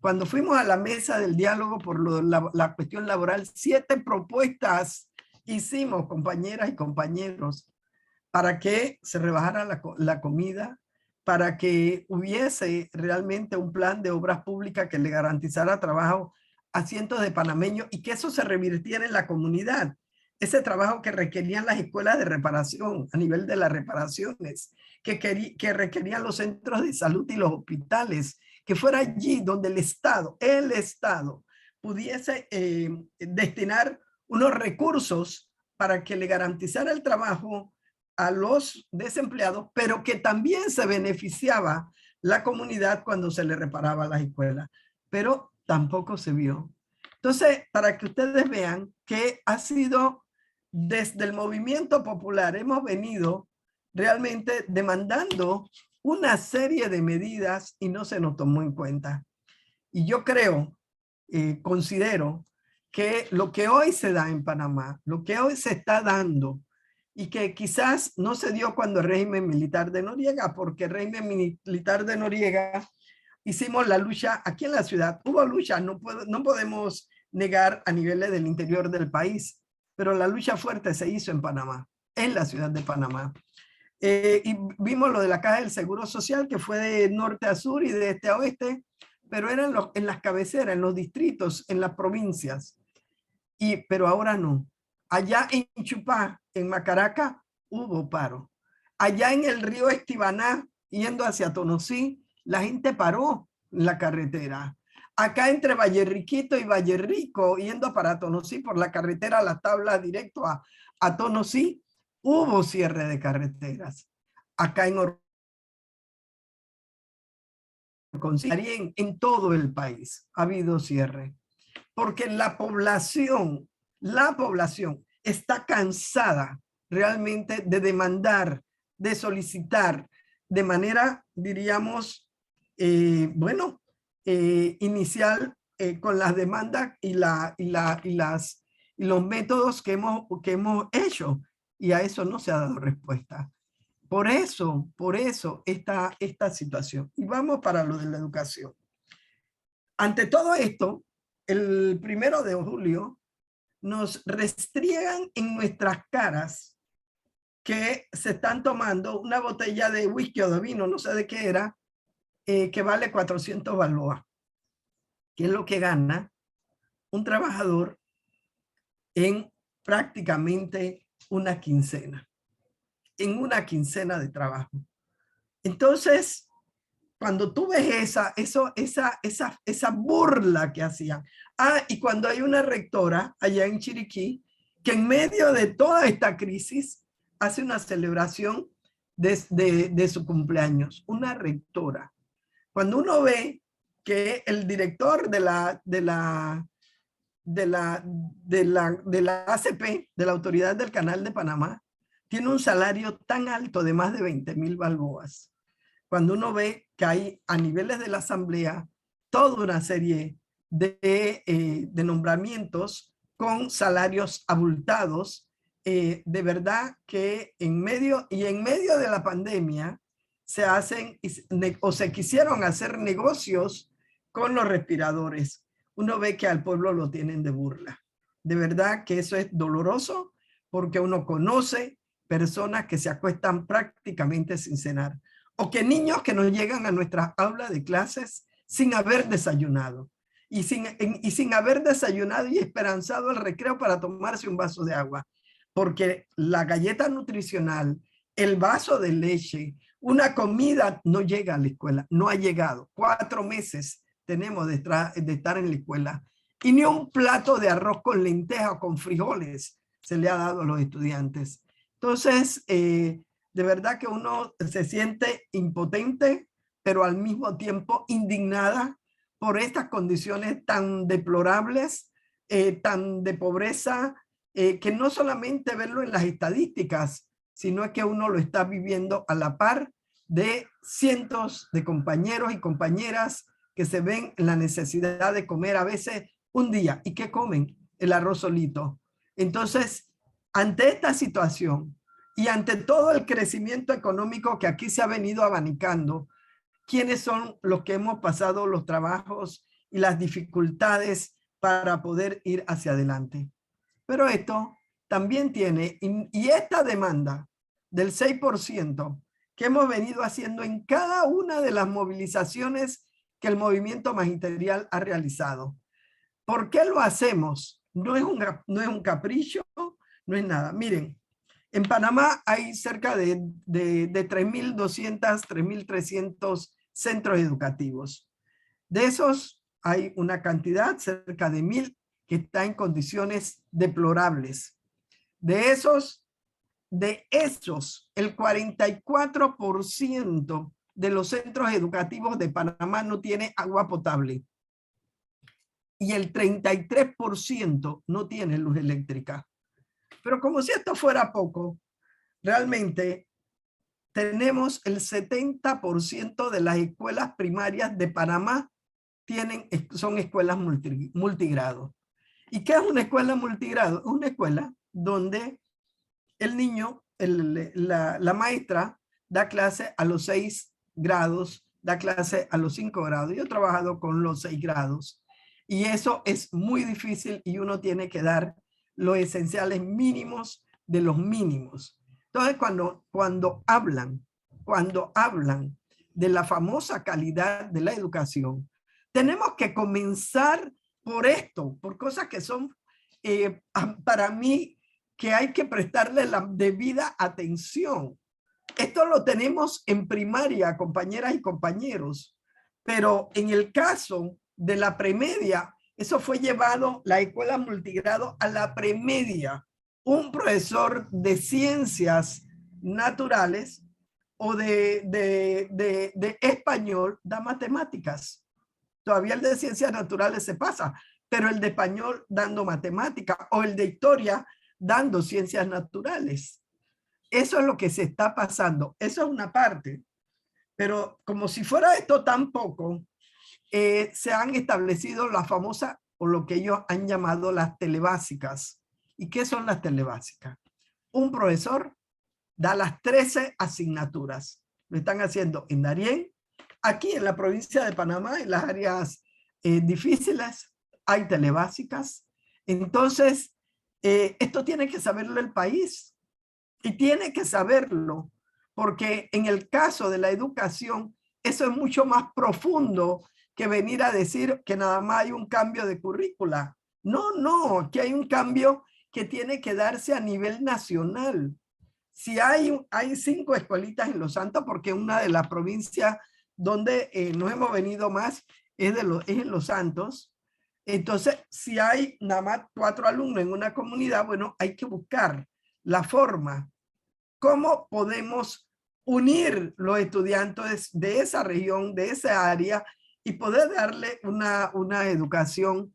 Cuando fuimos a la mesa del diálogo por la cuestión laboral, 7 propuestas hicimos, compañeras y compañeros, para que se rebajara la comida, para que hubiese realmente un plan de obras públicas que le garantizara trabajo a cientos de panameños y que eso se revirtiera en la comunidad. Ese trabajo que requerían las escuelas de reparación, a nivel de las reparaciones, que requerían los centros de salud y los hospitales, que fuera allí donde el Estado pudiese destinar unos recursos para que le garantizara el trabajo a los desempleados, pero que también se beneficiaba la comunidad cuando se le reparaba las escuelas, pero tampoco se vio. Entonces, para que ustedes vean que ha sido desde el movimiento popular, hemos venido realmente demandando una serie de medidas y no se nos tomó en cuenta. Y yo creo, considero que lo que hoy se da en Panamá, lo que hoy se está dando, y que quizás no se dio cuando el régimen militar de Noriega, porque el régimen militar de Noriega hicimos la lucha aquí en la ciudad. Hubo lucha, no podemos negar a niveles del interior del país, pero la lucha fuerte se hizo en Panamá, en la ciudad de Panamá. Y vimos lo de la Caja del Seguro Social, que fue de norte a sur y de este a oeste, pero eran en las cabeceras, en los distritos, en las provincias. Pero ahora no. Allá en Chupá, en Macaraca, hubo paro. Allá en el río Estibaná, yendo hacia Tonosí, la gente paró en la carretera. Acá entre Valle Riquito y Valle Rico, yendo para Tonosí por la carretera La Tabla directo a Tonosí, hubo cierre de carreteras. Acá en todo el país ha habido cierre. Porque la población está cansada realmente de demandar, de solicitar de manera, diríamos, inicial con las demandas y los métodos que hemos hecho, y a eso no se ha dado respuesta. Por eso esta situación. Y vamos para lo de la educación. Ante todo esto, el 1 de julio nos restriegan en nuestras caras que se están tomando una botella de whisky o de vino, no sé de qué era, que vale 400 balboas, que es lo que gana un trabajador en prácticamente una quincena, de trabajo. Entonces, cuando tú ves esa burla que hacían. Y cuando hay una rectora allá en Chiriquí, que en medio de toda esta crisis hace una celebración de su cumpleaños, una rectora. Cuando uno ve que el director de la ACP, de la Autoridad del Canal de Panamá, tiene un salario tan alto de más de 20,000 balboas. Cuando uno ve que hay a niveles de la asamblea toda una serie de nombramientos con salarios abultados, de verdad que en medio de la pandemia se hacen o se quisieron hacer negocios con los respiradores. Uno ve que al pueblo lo tienen de burla. De verdad que eso es doloroso, porque uno conoce personas que se acuestan prácticamente sin cenar, o que niños que no llegan a nuestras aulas de clases sin haber desayunado, y sin haber desayunado y esperanzado el recreo para tomarse un vaso de agua, porque la galleta nutricional, el vaso de leche, una comida no llega a la escuela, no ha llegado. 4 meses tenemos de estar en la escuela, y ni un plato de arroz con lentejas o con frijoles se le ha dado a los estudiantes. Entonces, de verdad que uno se siente impotente, pero al mismo tiempo indignada por estas condiciones tan deplorables, tan de pobreza, que no solamente verlo en las estadísticas, sino que uno lo está viviendo a la par de cientos de compañeros y compañeras que se ven en la necesidad de comer a veces un día. ¿Y qué comen? El arroz solito. Entonces, ante esta situación y ante todo el crecimiento económico que aquí se ha venido abanicando, ¿quiénes son los que hemos pasado los trabajos y las dificultades para poder ir hacia adelante? Pero esto también tiene, y esta demanda del 6% que hemos venido haciendo en cada una de las movilizaciones que el movimiento magisterial ha realizado. ¿Por qué lo hacemos? No es un capricho, no es nada. Miren, en Panamá hay cerca de 3.200, 3.300 centros educativos. De esos hay una cantidad, cerca de 1.000, que está en condiciones deplorables. De esos, el 44% de los centros educativos de Panamá no tiene agua potable. Y el 33% no tiene luz eléctrica. Pero como si esto fuera poco, realmente tenemos el 70% de las escuelas primarias de Panamá son escuelas multigrado. ¿Y qué es una escuela multigrado? Una escuela donde el niño, la maestra, da clase a los 6 grados, da clase a los 5 grados. Yo he trabajado con los 6 grados y eso es muy difícil y uno tiene que dar los esenciales mínimos de los mínimos. Entonces, cuando hablan de la famosa calidad de la educación, tenemos que comenzar por esto, por cosas que son para mí que hay que prestarle la debida atención. Esto lo tenemos en primaria, compañeras y compañeros, pero en el caso de la premedia, eso fue llevado, la escuela multigrado, a la premedia. Un profesor de ciencias naturales o de español da matemáticas. Todavía el de ciencias naturales se pasa, pero el de español dando matemática o el de historia dando ciencias naturales. Eso es lo que se está pasando. Eso es una parte. Pero como si fuera esto tan poco, se han establecido la famosa, o lo que ellos han llamado las telebásicas. ¿Y qué son las telebásicas? Un profesor da las 13 asignaturas. Lo están haciendo en Darién, aquí en la provincia de Panamá, en las áreas difíciles, hay telebásicas. Entonces, esto tiene que saberlo el país. Y tiene que saberlo, porque en el caso de la educación, eso es mucho más profundo que venir a decir que nada más hay un cambio de currícula. No, que hay un cambio que tiene que darse a nivel nacional. Si hay 5 escuelitas en Los Santos, porque una de las provincias donde nos hemos venido más es en Los Santos. Entonces, si hay nada más 4 alumnos en una comunidad, bueno, hay que buscar la forma. ¿Cómo podemos unir los estudiantes de esa región, de esa área, y poder darle una educación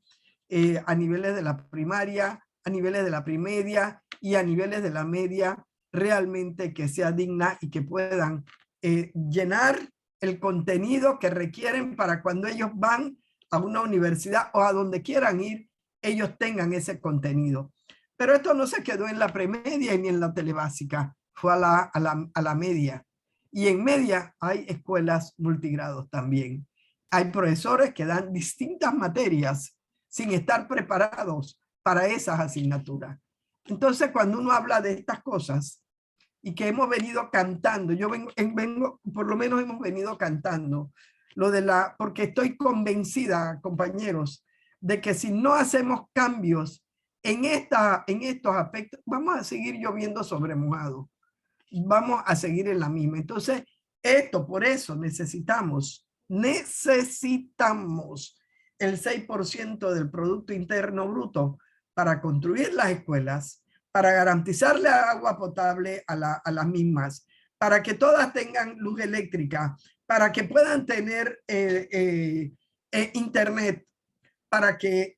a niveles de la primaria, a niveles de la premedia y a niveles de la media, realmente que sea digna y que puedan llenar el contenido que requieren para cuando ellos van a una universidad o a donde quieran ir, ellos tengan ese contenido. Pero esto no se quedó en la premedia ni en la telebásica, fue a la media. Y en media hay escuelas multigrados también. Hay profesores que dan distintas materias sin estar preparados para esas asignaturas. Entonces, cuando uno habla de estas cosas y que hemos venido cantando, yo vengo por lo menos hemos venido cantando, porque estoy convencida, compañeros, de que si no hacemos cambios en estos aspectos, vamos a seguir lloviendo sobre mojado. Vamos a seguir en la misma. Entonces, por eso necesitamos el 6% del Producto Interno Bruto para construir las escuelas, para garantizarle agua potable a las mismas, para que todas tengan luz eléctrica, para que puedan tener internet, para que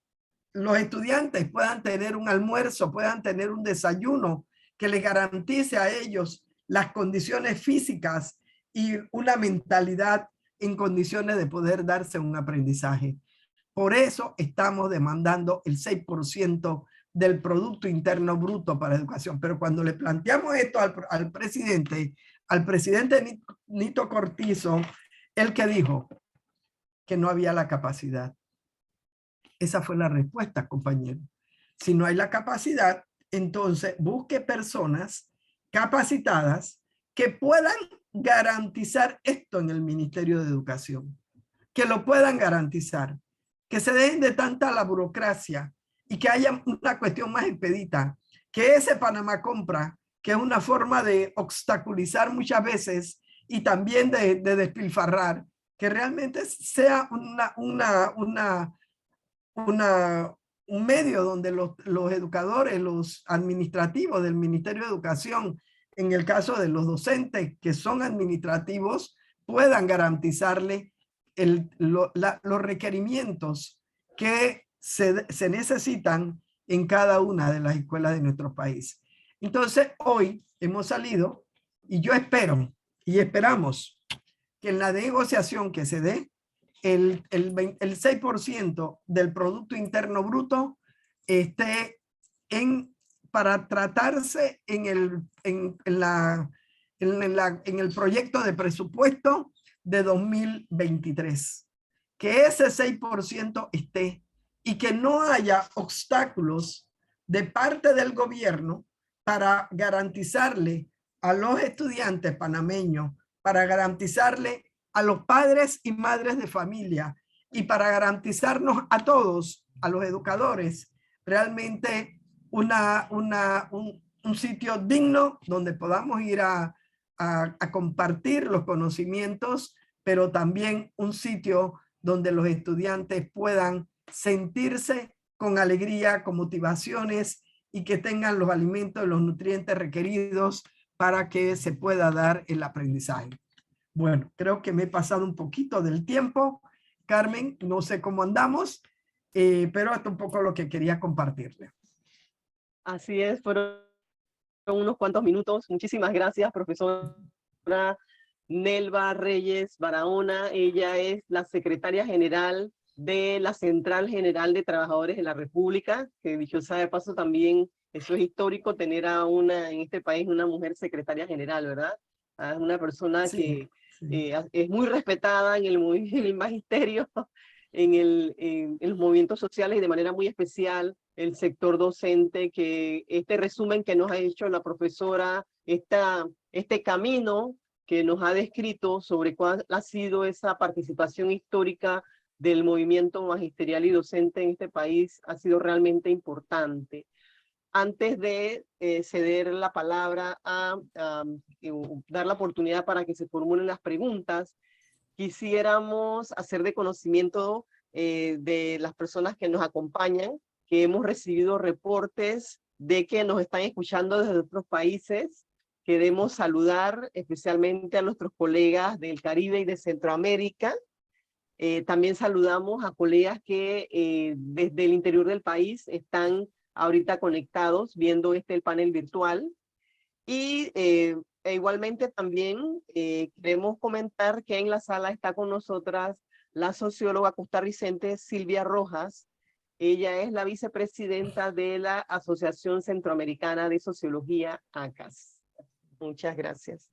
los estudiantes puedan tener un almuerzo, puedan tener un desayuno que les garantice a ellos las condiciones físicas y una mentalidad en condiciones de poder darse un aprendizaje. Por eso estamos demandando el 6% del Producto Interno Bruto para educación. Pero cuando le planteamos esto al presidente Nito Cortizo, él que dijo que no había la capacidad. Esa fue la respuesta, compañero. Si no hay la capacidad, entonces busque personas capacitadas que puedan garantizar esto en el Ministerio de Educación, que lo puedan garantizar, que se dejen de tanta la burocracia y que haya una cuestión más expedita, que ese Panamá Compra, que es una forma de obstaculizar muchas veces y también de despilfarrar, que realmente sea un medio donde los educadores, los administrativos del Ministerio de Educación, en el caso de los docentes que son administrativos, puedan garantizarle los requerimientos que se necesitan en cada una de las escuelas de nuestro país. Entonces, hoy hemos salido y yo espero y esperamos que en la negociación que se dé, el 6% del Producto Interno Bruto esté para tratarse en el proyecto de presupuesto de 2023. Que ese 6% esté y que no haya obstáculos de parte del gobierno para garantizarle a los estudiantes panameños, para garantizarle a los padres y madres de familia y para garantizarnos a todos, a los educadores, realmente un sitio digno donde podamos ir a compartir los conocimientos, pero también un sitio donde los estudiantes puedan sentirse con alegría, con motivaciones y que tengan los alimentos y los nutrientes requeridos para que se pueda dar el aprendizaje. Bueno, creo que me he pasado un poquito del tiempo. Carmen, no sé cómo andamos, pero esto es un poco lo que quería compartirle. Así es, fueron unos cuantos minutos. Muchísimas gracias, profesora Nelva Reyes Barahona. Ella es la secretaria general de la Central General de Trabajadores de la República, que dicho sea de paso también, eso es histórico, tener en este país una mujer secretaria general, ¿verdad? Es una persona que es muy respetada en el magisterio, en los movimientos sociales y de manera muy especial el sector docente, que este resumen que nos ha hecho la profesora, este camino que nos ha descrito sobre cuál ha sido esa participación histórica del movimiento magisterial y docente en este país, ha sido realmente importante. Antes de ceder la palabra dar la oportunidad para que se formulen las preguntas, quisiéramos hacer de conocimiento de las personas que nos acompañan, que hemos recibido reportes de que nos están escuchando desde otros países. Queremos saludar especialmente a nuestros colegas del Caribe y de Centroamérica. También saludamos a colegas que desde el interior del país están ahorita conectados viendo el panel virtual. Y igualmente también queremos comentar que en la sala está con nosotras la socióloga costarricense Silvia Rojas. Ella es la vicepresidenta de la Asociación Centroamericana de Sociología, ACAS. Muchas gracias.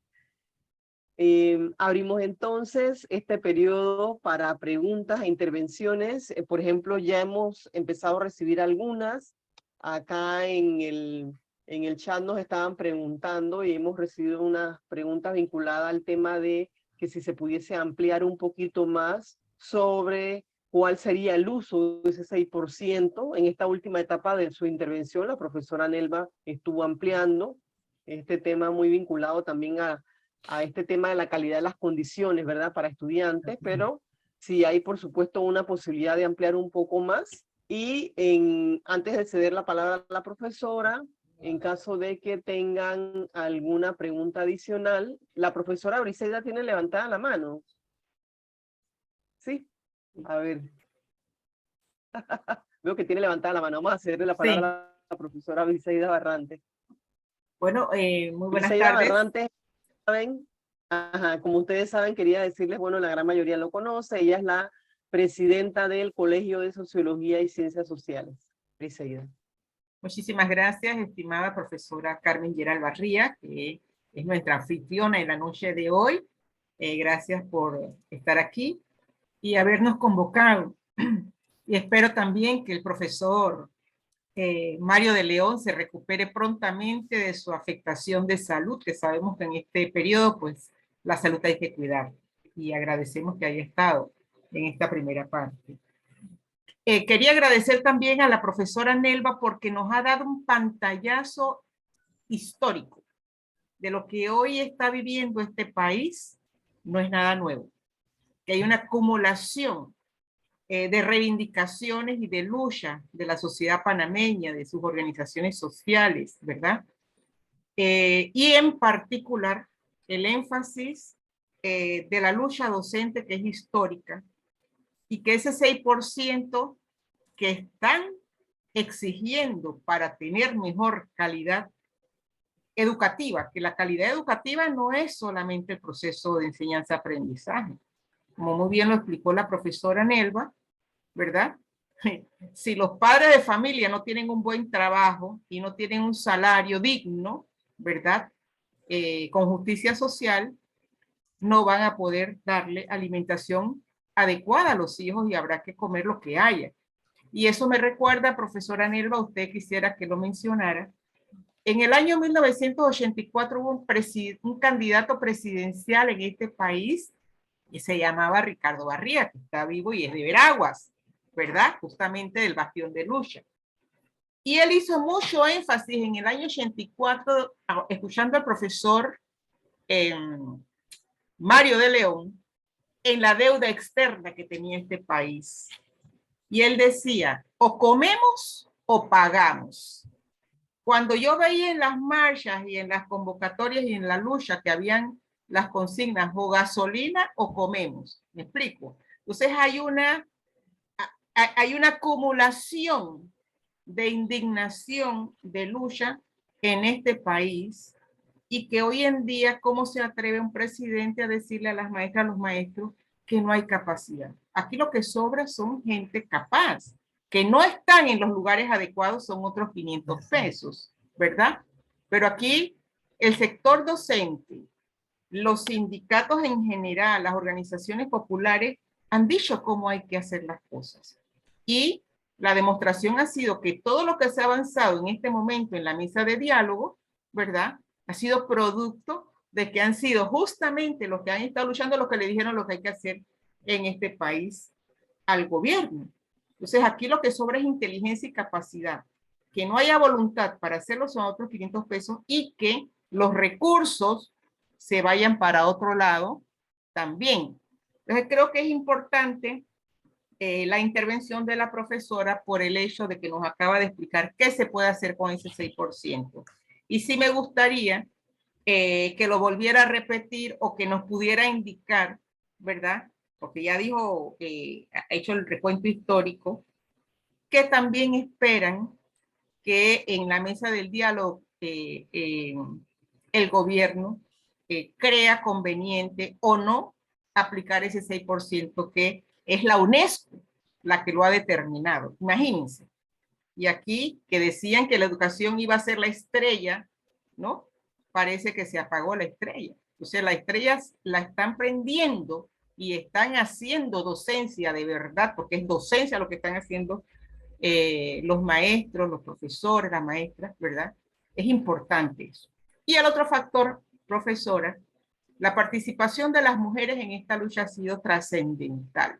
Abrimos entonces este periodo para preguntas e intervenciones. Por ejemplo, ya hemos empezado a recibir algunas. Acá en el chat nos estaban preguntando y hemos recibido unas preguntas vinculadas al tema de que si se pudiese ampliar un poquito más sobre cuál sería el uso de ese 6%. En esta última etapa de su intervención, la profesora Nelva estuvo ampliando este tema muy vinculado también a este tema de la calidad de las condiciones, ¿verdad?, para estudiantes, pero sí hay, por supuesto, una posibilidad de ampliar un poco más. Y antes de ceder la palabra a la profesora, en caso de que tengan alguna pregunta adicional, la profesora Briseida tiene levantada la mano. Sí, a ver. Veo que tiene levantada la mano. Vamos a cederle la palabra a la profesora Briseida Barrantes. Bueno, muy buenas Briseida tardes. Barrantes, ¿saben? Como ustedes saben, quería decirles, bueno, la gran mayoría lo conoce, ella es la presidenta del Colegio de Sociología y Ciencias Sociales. Briseida. Muchísimas gracias, estimada profesora Carmen Yeral Barría, que es nuestra anfitriona en la noche de hoy. Gracias por estar aquí y habernos convocado. Y espero también que el profesor Mario de León se recupere prontamente de su afectación de salud, que sabemos que en este periodo, pues, la salud hay que cuidar. Y agradecemos que haya estado en esta primera parte. Quería agradecer también a la profesora Nelva porque nos ha dado un pantallazo histórico de lo que hoy está viviendo este país. No es nada nuevo, que hay una acumulación de reivindicaciones y de lucha de la sociedad panameña, de sus organizaciones sociales, ¿verdad? Y en particular el énfasis de la lucha docente que es histórica y que ese 6% que están exigiendo para tener mejor calidad educativa, que la calidad educativa no es solamente el proceso de enseñanza-aprendizaje. Como muy bien lo explicó la profesora Nelva, ¿verdad? Si los padres de familia no tienen un buen trabajo y no tienen un salario digno, ¿verdad? Con justicia social, no van a poder darle alimentación adecuada a los hijos y habrá que comer lo que haya. Y eso me recuerda, profesora Nelva, usted quisiera que lo mencionara. En el año 1984 hubo un candidato presidencial en este país que se llamaba Ricardo Barría, que está vivo y es de Veraguas, ¿verdad? Justamente del Bastión de Lucha. Y él hizo mucho énfasis en el año 84, escuchando al profesor Mario de León, en la deuda externa que tenía este país. Y él decía, o comemos o pagamos. Cuando yo veía en las marchas y en las convocatorias y en la lucha que habían las consignas o gasolina o comemos, ¿me explico? Entonces hay una acumulación de indignación, de lucha en este país, y que hoy en día, ¿cómo se atreve un presidente a decirle a las maestras, a los maestros, que no hay capacidad? Aquí lo que sobra son gente capaz, que no están en los lugares adecuados, son otros 500 pesos, ¿verdad? Pero aquí el sector docente, los sindicatos en general, las organizaciones populares han dicho cómo hay que hacer las cosas. Y la demostración ha sido que todo lo que se ha avanzado en este momento en la mesa de diálogo, ¿verdad?, ha sido producto de que han sido justamente los que han estado luchando, los que le dijeron lo que hay que hacer en este país al gobierno. Entonces aquí lo que sobra es inteligencia y capacidad. Que no haya voluntad para hacerlo son otros 500 pesos y que los recursos se vayan para otro lado también. Entonces creo que es importante la intervención de la profesora por el hecho de que nos acaba de explicar qué se puede hacer con ese 6%. Y sí me gustaría que lo volviera a repetir o que nos pudiera indicar, ¿verdad? Porque ya dijo, ha hecho el recuento histórico, que también esperan que en la mesa del diálogo el gobierno crea conveniente o no aplicar ese 6% que es la UNESCO la que lo ha determinado. Imagínense. Y aquí que decían que la educación iba a ser la estrella, ¿no? Parece que se apagó la estrella. Entonces las estrellas la están prendiendo y están haciendo docencia de verdad, porque es docencia lo que están haciendo los maestros, los profesores, las maestras, ¿verdad? Es importante eso. Y el otro factor, profesora, la participación de las mujeres en esta lucha ha sido trascendental.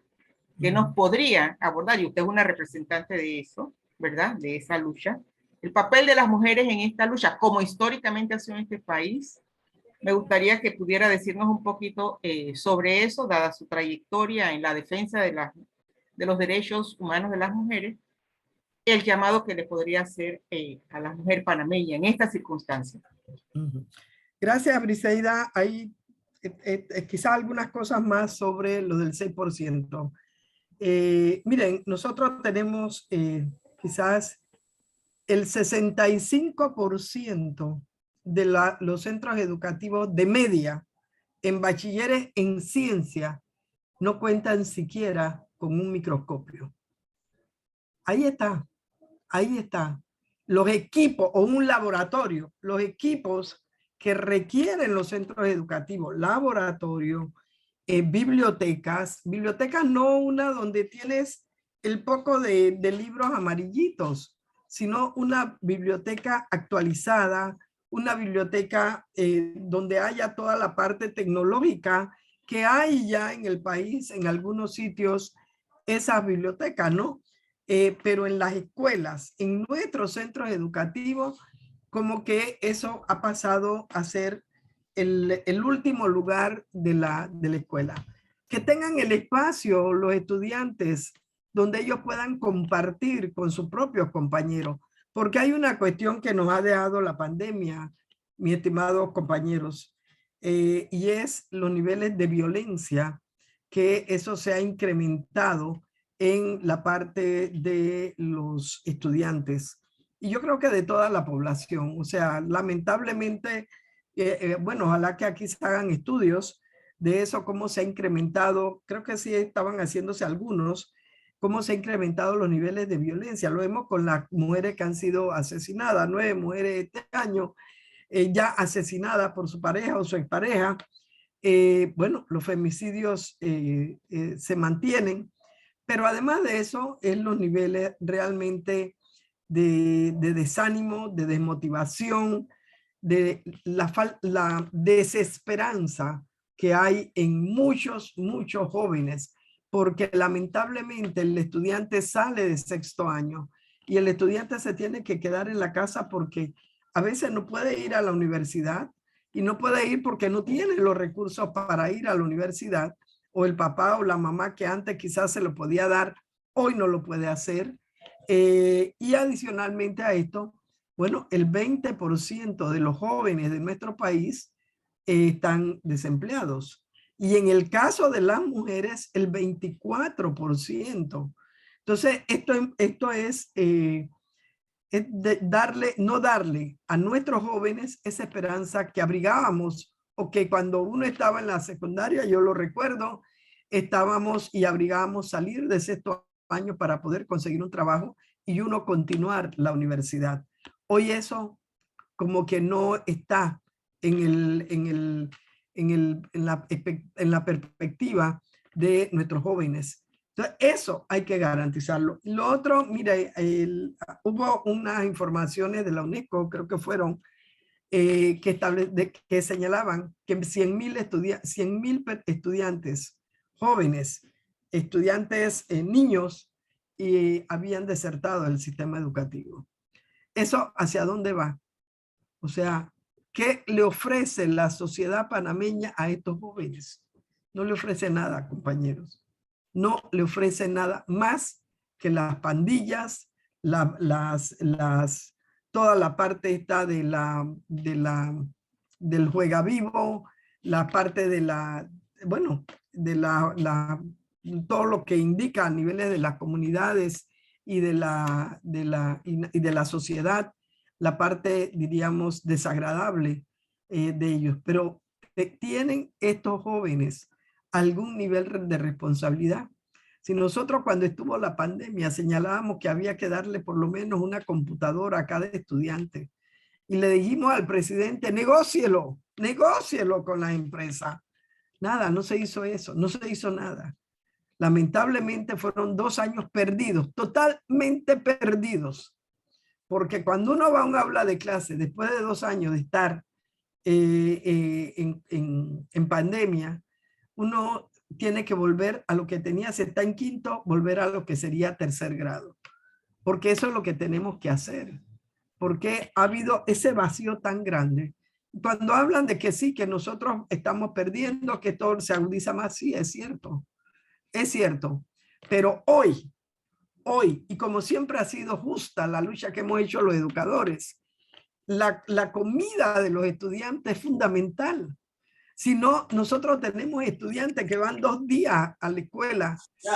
Que nos podría abordar, y usted es una representante de eso, ¿verdad? De esa lucha. El papel de las mujeres en esta lucha, como históricamente ha sido en este país. Me gustaría que pudiera decirnos un poquito sobre eso, dada su trayectoria en la defensa de los derechos humanos de las mujeres, el llamado que le podría hacer a la mujer panameña en esta circunstancia. Gracias, Briseida. Hay quizás algunas cosas más sobre lo del 6%. Miren, nosotros tenemos quizás el 65% de los centros educativos de media en bachilleres en ciencia no cuentan siquiera con un microscopio. Ahí está, ahí está. Los equipos o un laboratorio, los equipos que requieren los centros educativos, laboratorios, bibliotecas no una donde tienes el poco de libros amarillitos, sino una biblioteca actualizada, una biblioteca donde haya toda la parte tecnológica que hay ya en el país, en algunos sitios, esas bibliotecas, ¿no? Pero en las escuelas, en nuestros centros educativos, como que eso ha pasado a ser el último lugar de la escuela. Que tengan el espacio los estudiantes donde ellos puedan compartir con sus propios compañeros, porque hay una cuestión que nos ha dejado la pandemia, mis estimados compañeros. y es los niveles de violencia, que eso se ha incrementado en la parte de los estudiantes. Y yo creo que de toda la población. O sea, lamentablemente, bueno, ojalá que aquí se hagan estudios de eso, cómo se ha incrementado. Creo que sí estaban haciéndose algunos, cómo se han incrementado los niveles de violencia. Lo vemos con las mujeres que han sido asesinadas, 9 mujeres este año, ya asesinadas por su pareja o su expareja. Bueno, los femicidios se mantienen, pero además de eso, es los niveles realmente de desánimo, de desmotivación, de la desesperanza que hay en muchos jóvenes, porque lamentablemente el estudiante sale de 6º año y el estudiante se tiene que quedar en la casa porque a veces no puede ir a la universidad y no puede ir porque no tiene los recursos para ir a la universidad, o el papá o la mamá que antes quizás se lo podía dar, hoy no lo puede hacer. Y adicionalmente a esto, bueno, el 20% de los jóvenes de nuestro país están desempleados. Y en el caso de las mujeres, el 24%. Entonces, esto es no darle a nuestros jóvenes esa esperanza que abrigábamos, o que cuando uno estaba en la secundaria, yo lo recuerdo, estábamos y abrigábamos salir de 6º año para poder conseguir un trabajo y uno continuar la universidad. Hoy eso como que no está en la perspectiva de nuestros jóvenes. Entonces, eso hay que garantizarlo. Lo otro, mire, hubo unas informaciones de la UNESCO, creo que fueron, que señalaban que 100.000 estudiantes jóvenes, estudiantes niños, habían desertado del sistema educativo. ¿Eso hacia dónde va? O sea, ¿qué le ofrece la sociedad panameña a estos jóvenes? No le ofrece nada, compañeros. No le ofrece nada más que las pandillas, toda la parte esta del juega vivo, la parte de todo lo que indica a niveles de las comunidades y de la sociedad, la parte, diríamos, desagradable de ellos. Pero ¿tienen estos jóvenes algún nivel de responsabilidad? Si nosotros, cuando estuvo la pandemia, señalábamos que había que darle por lo menos una computadora a cada estudiante, y le dijimos al presidente, negócielo con la empresa. Nada, no se hizo eso, no se hizo nada. Lamentablemente fueron 2 años perdidos, totalmente perdidos. Porque cuando uno va a un aula de clase, después de 2 años de estar en pandemia, uno tiene que volver a lo que tenía, si está en 5º, volver a lo que sería 3er grado. Porque eso es lo que tenemos que hacer. Porque ha habido ese vacío tan grande. Cuando hablan de que sí, que nosotros estamos perdiendo, que todo se agudiza más, sí, es cierto. Es cierto. Pero hoy, y como siempre ha sido justa la lucha que hemos hecho los educadores, la comida de los estudiantes es fundamental. Si no, nosotros tenemos estudiantes que van 2 días a la escuela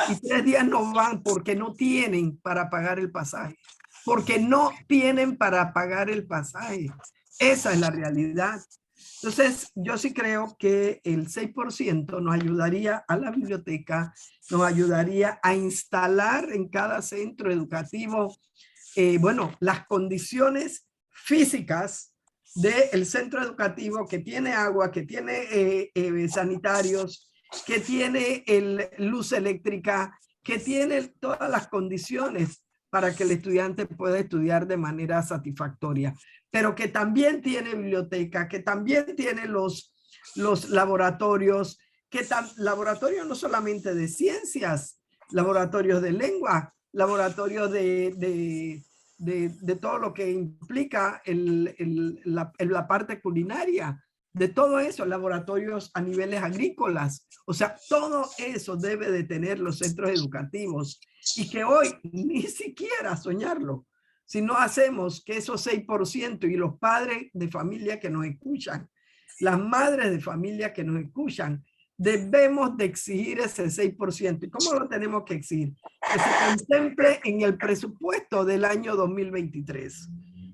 y 3 días no van porque no tienen para pagar el pasaje. Porque no tienen para pagar el pasaje. Esa es la realidad. Entonces, yo sí creo que el 6% nos ayudaría a la biblioteca, nos ayudaría a instalar en cada centro educativo, las condiciones físicas del centro educativo, que tiene agua, que tiene sanitarios, que tiene luz eléctrica, que tiene todas las condiciones para que el estudiante pueda estudiar de manera satisfactoria, pero que también tiene biblioteca, que también tiene los laboratorios, laboratorios no solamente de ciencias, laboratorios de lengua, laboratorios de todo lo que implica la parte culinaria, de todo eso, laboratorios a niveles agrícolas. O sea, todo eso debe de tener los centros educativos, y que hoy ni siquiera soñarlo, si no hacemos que esos 6% y los padres de familia que nos escuchan las madres de familia que nos escuchan, debemos de exigir ese 6%. ¿Y cómo lo tenemos que exigir? Que se contemple en el presupuesto del año 2023.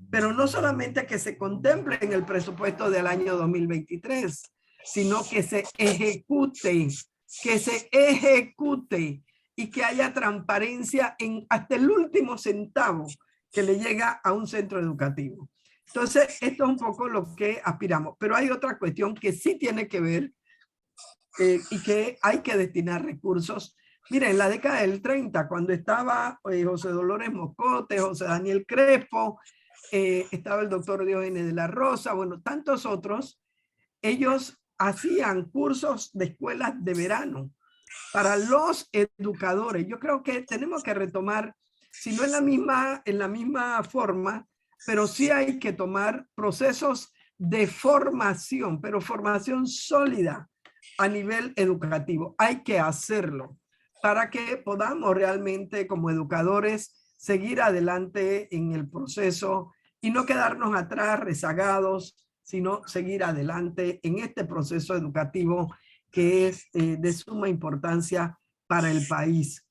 Pero no solamente que se contemple en el presupuesto del año 2023, sino que se ejecute y que haya transparencia en hasta el último centavo que le llega a un centro educativo. Entonces, esto es un poco lo que aspiramos. Pero hay otra cuestión que sí tiene que ver y que hay que destinar recursos. Miren, en la década del 30, cuando estaba José Dolores Moscote, José Daniel Crespo, estaba el doctor Diógenes de la Rosa, bueno, tantos otros, ellos hacían cursos de escuelas de verano para los educadores. Yo creo que tenemos que retomar, si no en la misma forma, pero sí hay que tomar procesos de formación, pero formación sólida a nivel educativo. Hay que hacerlo para que podamos realmente como educadores seguir adelante en el proceso y no quedarnos atrás rezagados, sino seguir adelante en este proceso educativo que es de suma importancia para el país,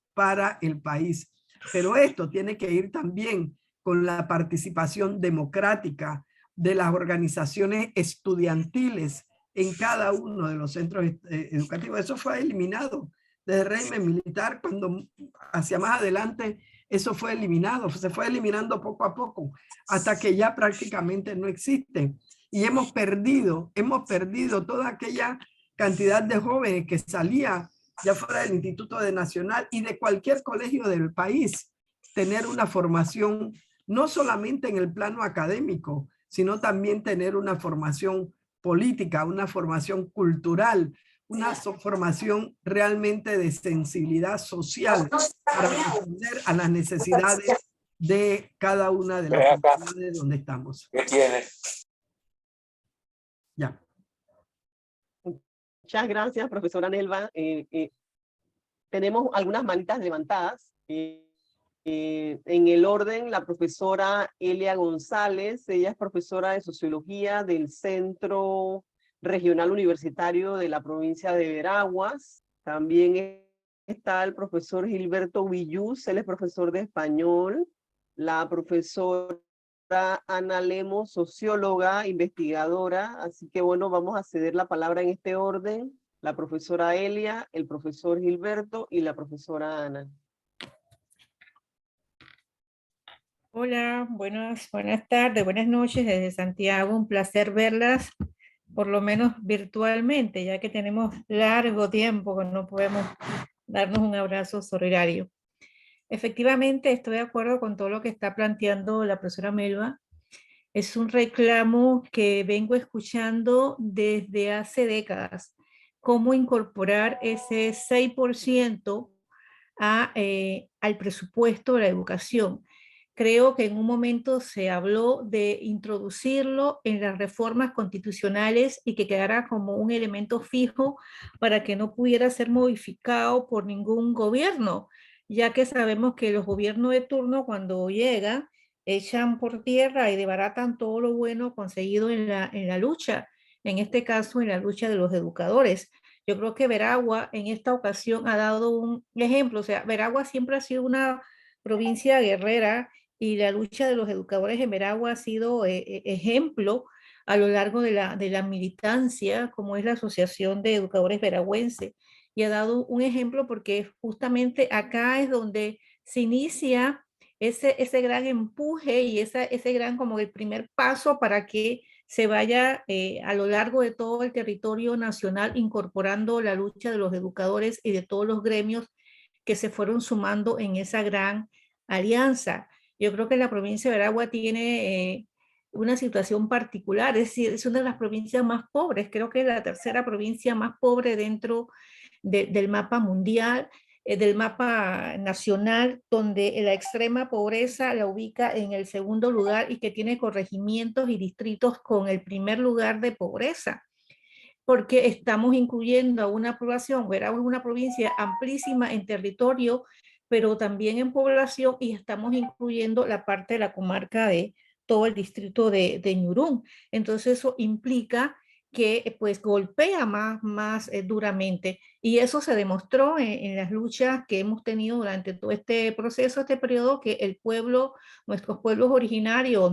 Pero esto tiene que ir también con la participación democrática de las organizaciones estudiantiles en cada uno de los centros educativos. Eso fue eliminado desde el régimen militar, cuando hacia más adelante eso fue eliminado, se fue eliminando poco a poco, hasta que ya prácticamente no existe. Y hemos perdido toda aquella cantidad de jóvenes que salía ya fuera del Instituto de Nacional y de cualquier colegio del país, tener una formación no solamente en el plano académico, sino también tener una formación política, una formación cultural, una formación realmente de sensibilidad social para responder a las necesidades de cada una de las comunidades donde estamos. ¿Qué tiene? Ya. Muchas gracias, profesora Nelva. Tenemos algunas manitas levantadas. En el orden, la profesora Elia González, ella es profesora de Sociología del Centro Regional Universitario de la provincia de Veraguas. También está el profesor Gilberto Villús, él es profesor de Español. La profesora Ana Lemos, socióloga, investigadora. Así que bueno, vamos a ceder la palabra en este orden. La profesora Elia, el profesor Gilberto y la profesora Ana. Hola, buenas tardes, buenas noches desde Santiago. Un placer verlas, por lo menos virtualmente, ya que tenemos largo tiempo que no podemos darnos un abrazo solidario. Efectivamente, estoy de acuerdo con todo lo que está planteando la profesora Melba. Es un reclamo que vengo escuchando desde hace décadas. Cómo incorporar ese 6% al presupuesto de la educación. Creo que en un momento se habló de introducirlo en las reformas constitucionales y que quedara como un elemento fijo para que no pudiera ser modificado por ningún gobierno, ya que sabemos que los gobiernos de turno cuando llegan echan por tierra y desbaratan todo lo bueno conseguido en la lucha, en este caso en la lucha de los educadores. Yo creo que Veragua en esta ocasión ha dado un ejemplo, o sea, Veragua siempre ha sido una provincia guerrera y la lucha de los educadores en Veragua ha sido ejemplo a lo largo de la militancia, como es la Asociación de Educadores Veragüenses, y ha dado un ejemplo porque justamente acá es donde se inicia ese gran empuje y ese gran como el primer paso para que se vaya a lo largo de todo el territorio nacional incorporando la lucha de los educadores y de todos los gremios que se fueron sumando en esa gran alianza. Yo creo que la provincia de Veragua tiene una situación particular, es decir, es una de las provincias más pobres, creo que es la tercera provincia más pobre dentro del mapa mundial, del mapa nacional, donde la extrema pobreza la ubica en el segundo lugar y que tiene corregimientos y distritos con el primer lugar de pobreza, porque estamos incluyendo a una población, Veragua es una provincia amplísima en territorio, pero también en población, y estamos incluyendo la parte de la comarca de todo el distrito de Ñurún. Entonces eso implica que pues golpea más duramente. Y eso se demostró en las luchas que hemos tenido durante todo este proceso, este periodo, que el pueblo, nuestros pueblos originarios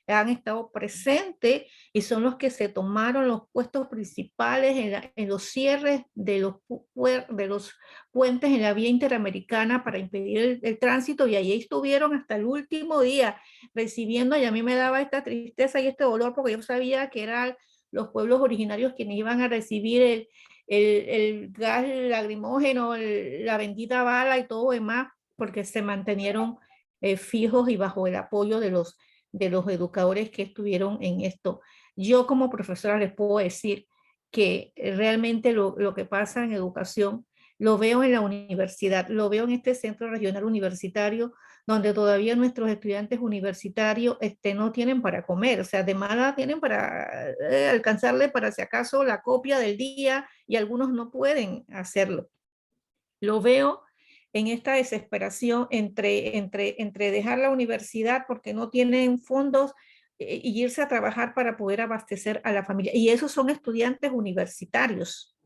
han estado presentes y son los que se tomaron los puestos principales en los cierres de los puentes en la vía interamericana para impedir el tránsito, y allí estuvieron hasta el último día recibiendo, y a mí me daba esta tristeza y este dolor porque yo sabía que eran los pueblos originarios quienes iban a recibir el gas lacrimógeno, la bendita bala y todo demás, porque se mantenieron fijos y bajo el apoyo de los educadores que estuvieron en esto. Yo como profesora les puedo decir que realmente lo que pasa en educación lo veo en la universidad, lo veo en este centro regional universitario, donde todavía nuestros estudiantes universitarios no tienen para comer, o sea, de mala tienen para alcanzarle para si acaso la copia del día, y algunos no pueden hacerlo. Lo veo en esta desesperación entre dejar la universidad porque no tienen fondos y irse a trabajar para poder abastecer a la familia. Y esos son estudiantes universitarios,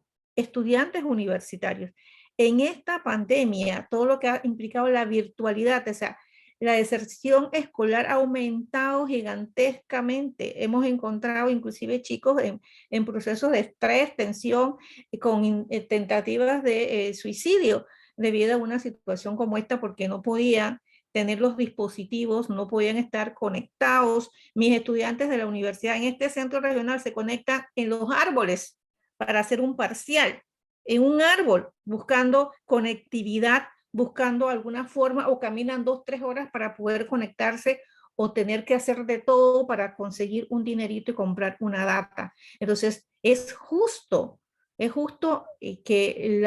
En esta pandemia, todo lo que ha implicado la virtualidad, o sea, la deserción escolar ha aumentado gigantescamente. Hemos encontrado inclusive chicos en procesos de estrés, tensión, con tentativas de suicidio debido a una situación como esta, porque no podían tener los dispositivos, no podían estar conectados. Mis estudiantes de la universidad en este centro regional se conectan en los árboles para hacer un parcial, en un árbol, buscando conectividad, buscando alguna forma, o caminan 2-3 horas para poder conectarse, o tener que hacer de todo para conseguir un dinerito y comprar una data. Entonces, es justo que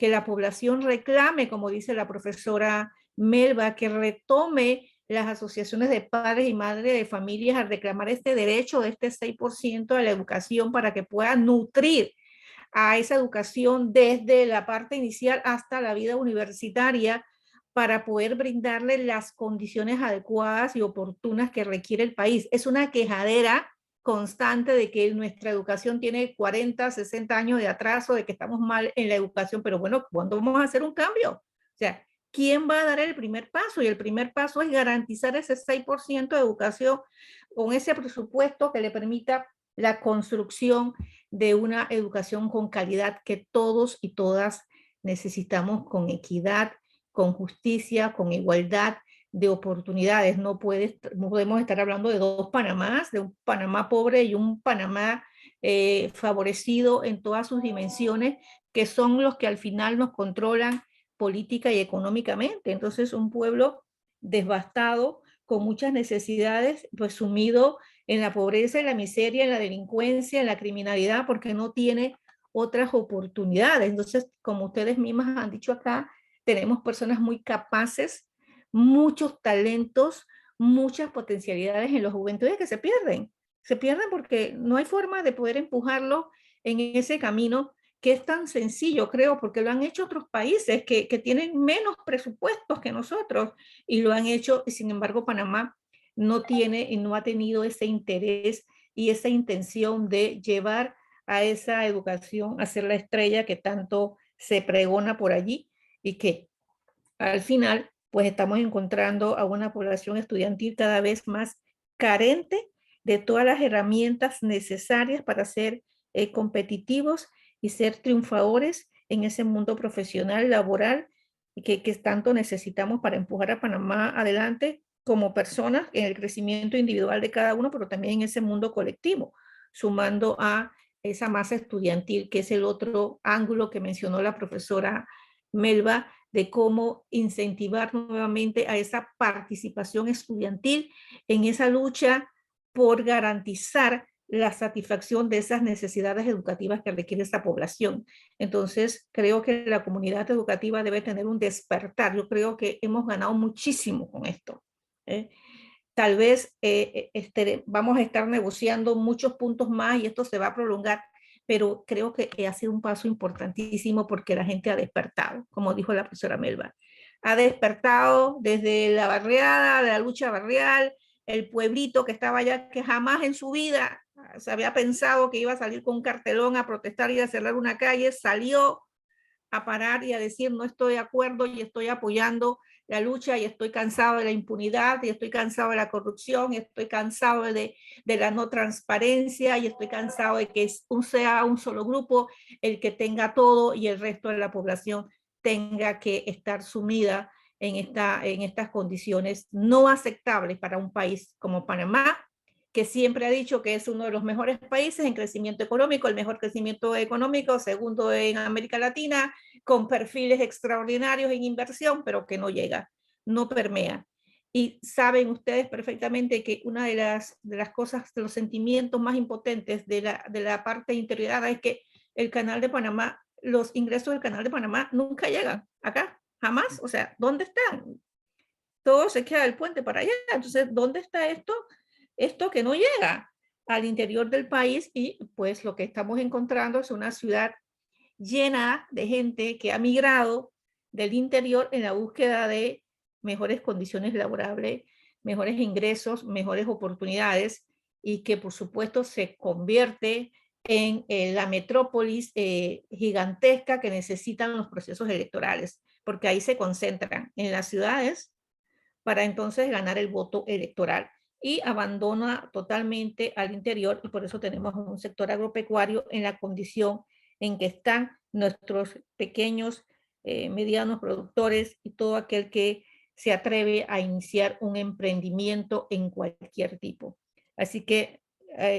la población reclame, como dice la profesora Melba, que retome las asociaciones de padres y madres de familias a reclamar este derecho de este 6% de la educación, para que pueda nutrir a esa educación desde la parte inicial hasta la vida universitaria, para poder brindarle las condiciones adecuadas y oportunas que requiere el país. Es una quejadera constante de que nuestra educación tiene 40, 60 años de atraso, de que estamos mal en la educación, pero bueno, ¿cuándo vamos a hacer un cambio? O sea, ¿quién va a dar el primer paso? Y el primer paso es garantizar ese 6% de educación con ese presupuesto que le permita la construcción de una educación con calidad que todos y todas necesitamos, con equidad, con justicia, con igualdad de oportunidades. No podemos estar hablando de dos Panamás, de un Panamá pobre y un Panamá favorecido en todas sus dimensiones, que son los que al final nos controlan política y económicamente. Entonces, un pueblo devastado, con muchas necesidades, pues sumido en la pobreza, en la miseria, en la delincuencia, en la criminalidad, porque no tiene otras oportunidades. Entonces, como ustedes mismas han dicho acá, tenemos personas muy capaces, muchos talentos, muchas potencialidades en los juventudes que se pierden porque no hay forma de poder empujarlos en ese camino, que es tan sencillo, creo, porque lo han hecho otros países que tienen menos presupuestos que nosotros, y lo han hecho, y sin embargo Panamá no tiene y no ha tenido ese interés y esa intención de llevar a esa educación a ser la estrella que tanto se pregona por allí, y que al final pues estamos encontrando a una población estudiantil cada vez más carente de todas las herramientas necesarias para ser competitivos y ser triunfadores en ese mundo profesional, laboral, que tanto necesitamos para empujar a Panamá adelante como personas en el crecimiento individual de cada uno, pero también en ese mundo colectivo, sumando a esa masa estudiantil, que es el otro ángulo que mencionó la profesora Melba, de cómo incentivar nuevamente a esa participación estudiantil en esa lucha por garantizar la satisfacción de esas necesidades educativas que requiere esta población. Entonces, creo que la comunidad educativa debe tener un despertar. Yo creo que hemos ganado muchísimo con esto. Tal vez vamos a estar negociando muchos puntos más y esto se va a prolongar, pero creo que ha sido un paso importantísimo, porque la gente ha despertado, como dijo la profesora Melba. Ha despertado desde la barriada, la lucha barrial, el pueblito que estaba allá, que jamás en su vida se había pensado que iba a salir con un cartelón a protestar y a cerrar una calle, salió a parar y a decir no estoy de acuerdo y estoy apoyando la lucha y estoy cansado de la impunidad y estoy cansado de la corrupción y estoy cansado de la no transparencia y estoy cansado de que sea un solo grupo el que tenga todo y el resto de la población tenga que estar sumida en estas condiciones no aceptables para un país como Panamá, que siempre ha dicho que es uno de los mejores países en crecimiento económico, el mejor crecimiento económico, segundo en América Latina, con perfiles extraordinarios en inversión, pero que no llega, no permea. Y saben ustedes perfectamente que una de las cosas, de los sentimientos más impotentes de la parte interiorada es que el Canal de Panamá, los ingresos del Canal de Panamá nunca llegan acá, jamás. O sea, ¿dónde están? Todo se queda del puente para allá. Entonces, ¿dónde está esto? Esto que no llega al interior del país, y pues lo que estamos encontrando es una ciudad llena de gente que ha migrado del interior en la búsqueda de mejores condiciones laborables, mejores ingresos, mejores oportunidades, y que por supuesto se convierte en la metrópolis gigantesca que necesitan los procesos electorales, porque ahí se concentran en las ciudades para entonces ganar el voto electoral, y abandona totalmente al interior, y por eso tenemos un sector agropecuario en la condición en que están nuestros pequeños, medianos productores y todo aquel que se atreve a iniciar un emprendimiento en cualquier tipo. Así que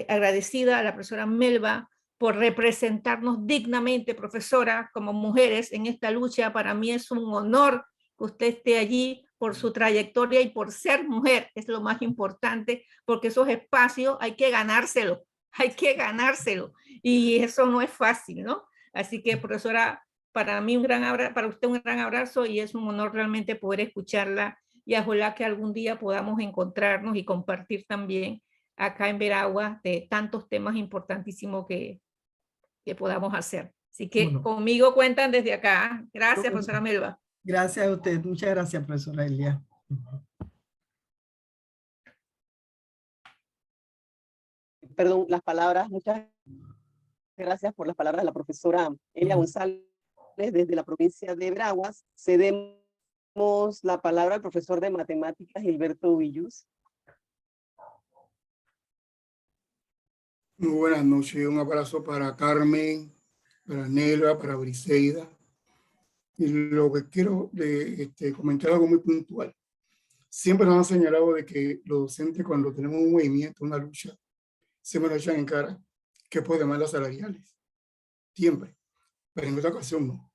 agradecida a la profesora Melba por representarnos dignamente, profesora, como mujeres en esta lucha. Para mí es un honor que usted esté allí por su trayectoria y por ser mujer, es lo más importante, porque esos espacios hay que ganárselo, y eso no es fácil, ¿no? Así que, profesora, para mí para usted un gran abrazo, y es un honor realmente poder escucharla, y ojalá que algún día podamos encontrarnos y compartir también acá en Veragua de tantos temas importantísimos que podamos hacer. Así que Bueno, conmigo cuentan desde acá. Gracias, profesora Melba. gracias a usted. Muchas gracias, profesora Elia. Perdón, las palabras, muchas gracias por las palabras de la profesora Elia González desde la provincia de Veraguas. Cedemos la palabra al profesor de matemáticas, Gilberto Villus. Muy buenas noches, un abrazo para Carmen, para Nelva, para Briseida. Y lo que quiero comentar algo muy puntual. Siempre nos han señalado de que los docentes, cuando tenemos un movimiento, una lucha, siempre nos echan en cara que por demandas salariales. Siempre. Pero en esta ocasión no.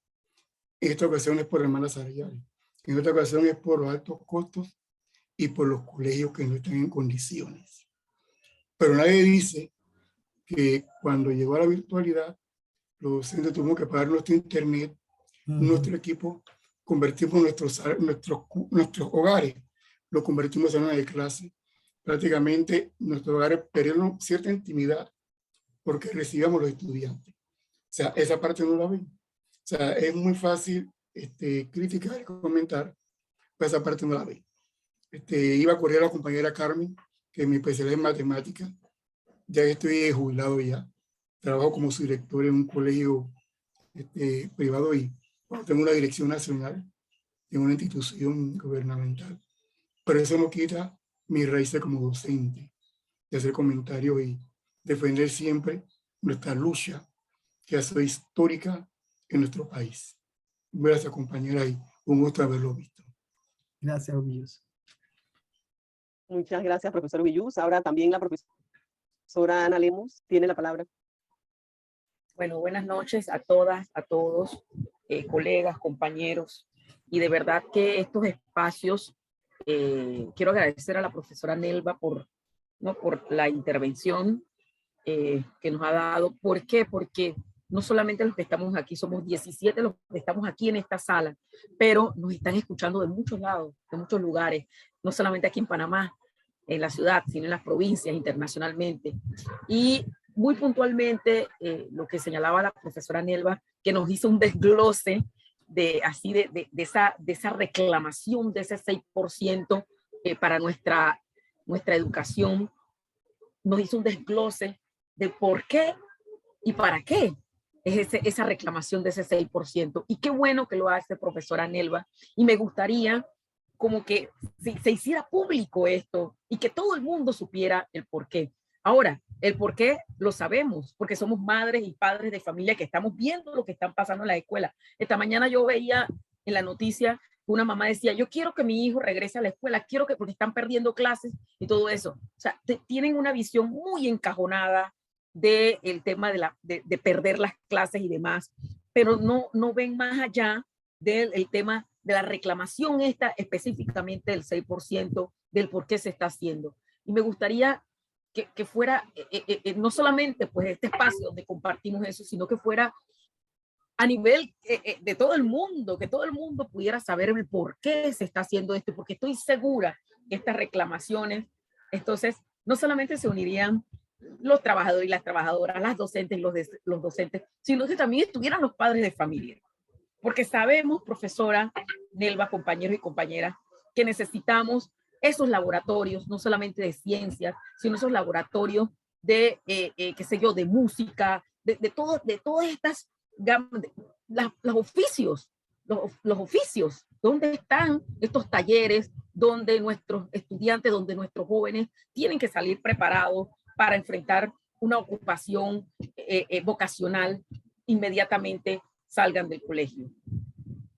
En esta ocasión es por demandas salariales. En esta ocasión es por los altos costos y por los colegios que no están en condiciones. Pero nadie dice que cuando llegó a la virtualidad, los docentes tuvimos que pagar nuestro internet, nuestro equipo, convertimos nuestros hogares, lo convertimos en una de clase. Prácticamente nuestros hogares perdieron cierta intimidad porque recibíamos los estudiantes. O sea, esa parte no la ven. O sea, es muy fácil criticar y comentar, pero esa parte no la ven. Iba a correr a la compañera Carmen, que es mi especialidad en matemáticas. Ya estoy jubilado ya. Trabajo como su director en un colegio privado y tengo una dirección nacional en una institución gubernamental. Pero eso no quita mi raíz como docente, de hacer comentarios y defender siempre nuestra lucha, que ha sido histórica en nuestro país. Gracias, compañera, y un gusto haberlo visto. Gracias, Villus. Muchas gracias, profesor Villus. Ahora también la profesora Ana Lemus tiene la palabra. Bueno, buenas noches a todas, a todos, colegas, compañeros. Y de verdad que estos espacios, quiero agradecer a la profesora Nelva por la intervención que nos ha dado. ¿Por qué? Porque no solamente los que estamos aquí, somos 17 los que estamos aquí en esta sala, pero nos están escuchando de muchos lados, de muchos lugares, no solamente aquí en Panamá, en la ciudad, sino en las provincias, internacionalmente. Y muy puntualmente, lo que señalaba la profesora Nelva, que nos hizo un desglose de esa reclamación de ese 6% para nuestra nuestra educación, nos hizo un desglose de por qué y para qué es esa reclamación de ese 6%. Y qué bueno que lo hace profesora Nelva. Y me gustaría como que se hiciera público esto y que todo el mundo supiera el por qué. Ahora, el por qué lo sabemos, porque somos madres y padres de familia que estamos viendo lo que están pasando en la escuela. Esta mañana yo veía en la noticia una mamá decía, yo quiero que mi hijo regrese a la escuela, quiero que, porque están perdiendo clases y todo eso. O sea, tienen una visión muy encajonada del tema de perder las clases y demás, pero no ven más allá del tema de la reclamación esta específicamente del 6%, del por qué se está haciendo. Y me gustaría que fuera no solamente pues este espacio donde compartimos eso, sino que fuera a nivel de todo el mundo, que todo el mundo pudiera saber el por qué se está haciendo esto, porque estoy segura que estas reclamaciones, entonces, no solamente se unirían los trabajadores y las trabajadoras, las docentes y los docentes, sino que también estuvieran los padres de familia. Porque sabemos, profesora Nelva, compañeros y compañeras, que necesitamos esos laboratorios, no solamente de ciencias, sino esos laboratorios de, qué sé yo, de música, de todas estas los oficios, los oficios, ¿dónde están estos talleres donde nuestros estudiantes, donde nuestros jóvenes tienen que salir preparados para enfrentar una ocupación vocacional inmediatamente salgan del colegio?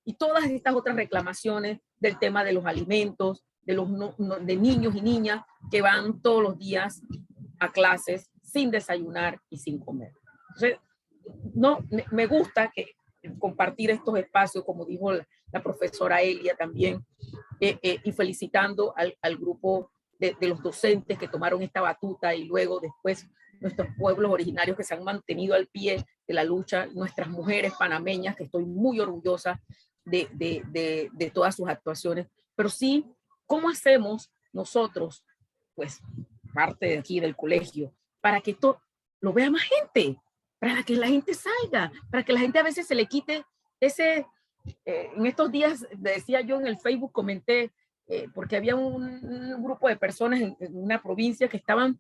Y todas estas otras reclamaciones del tema de los alimentos, de niños y niñas que van todos los días a clases sin desayunar y sin comer. Entonces, me gusta que compartir estos espacios, como dijo la profesora Elia también, y felicitando al grupo de los docentes que tomaron esta batuta y luego después nuestros pueblos originarios que se han mantenido al pie de la lucha, nuestras mujeres panameñas, que estoy muy orgullosa de todas sus actuaciones, pero sí, ¿cómo hacemos nosotros, pues, parte de aquí del colegio, para que esto lo vea más gente? Para que la gente salga, para que la gente a veces se le quite ese, en estos días decía yo en el Facebook, comenté, porque había un grupo de personas en una provincia que estaban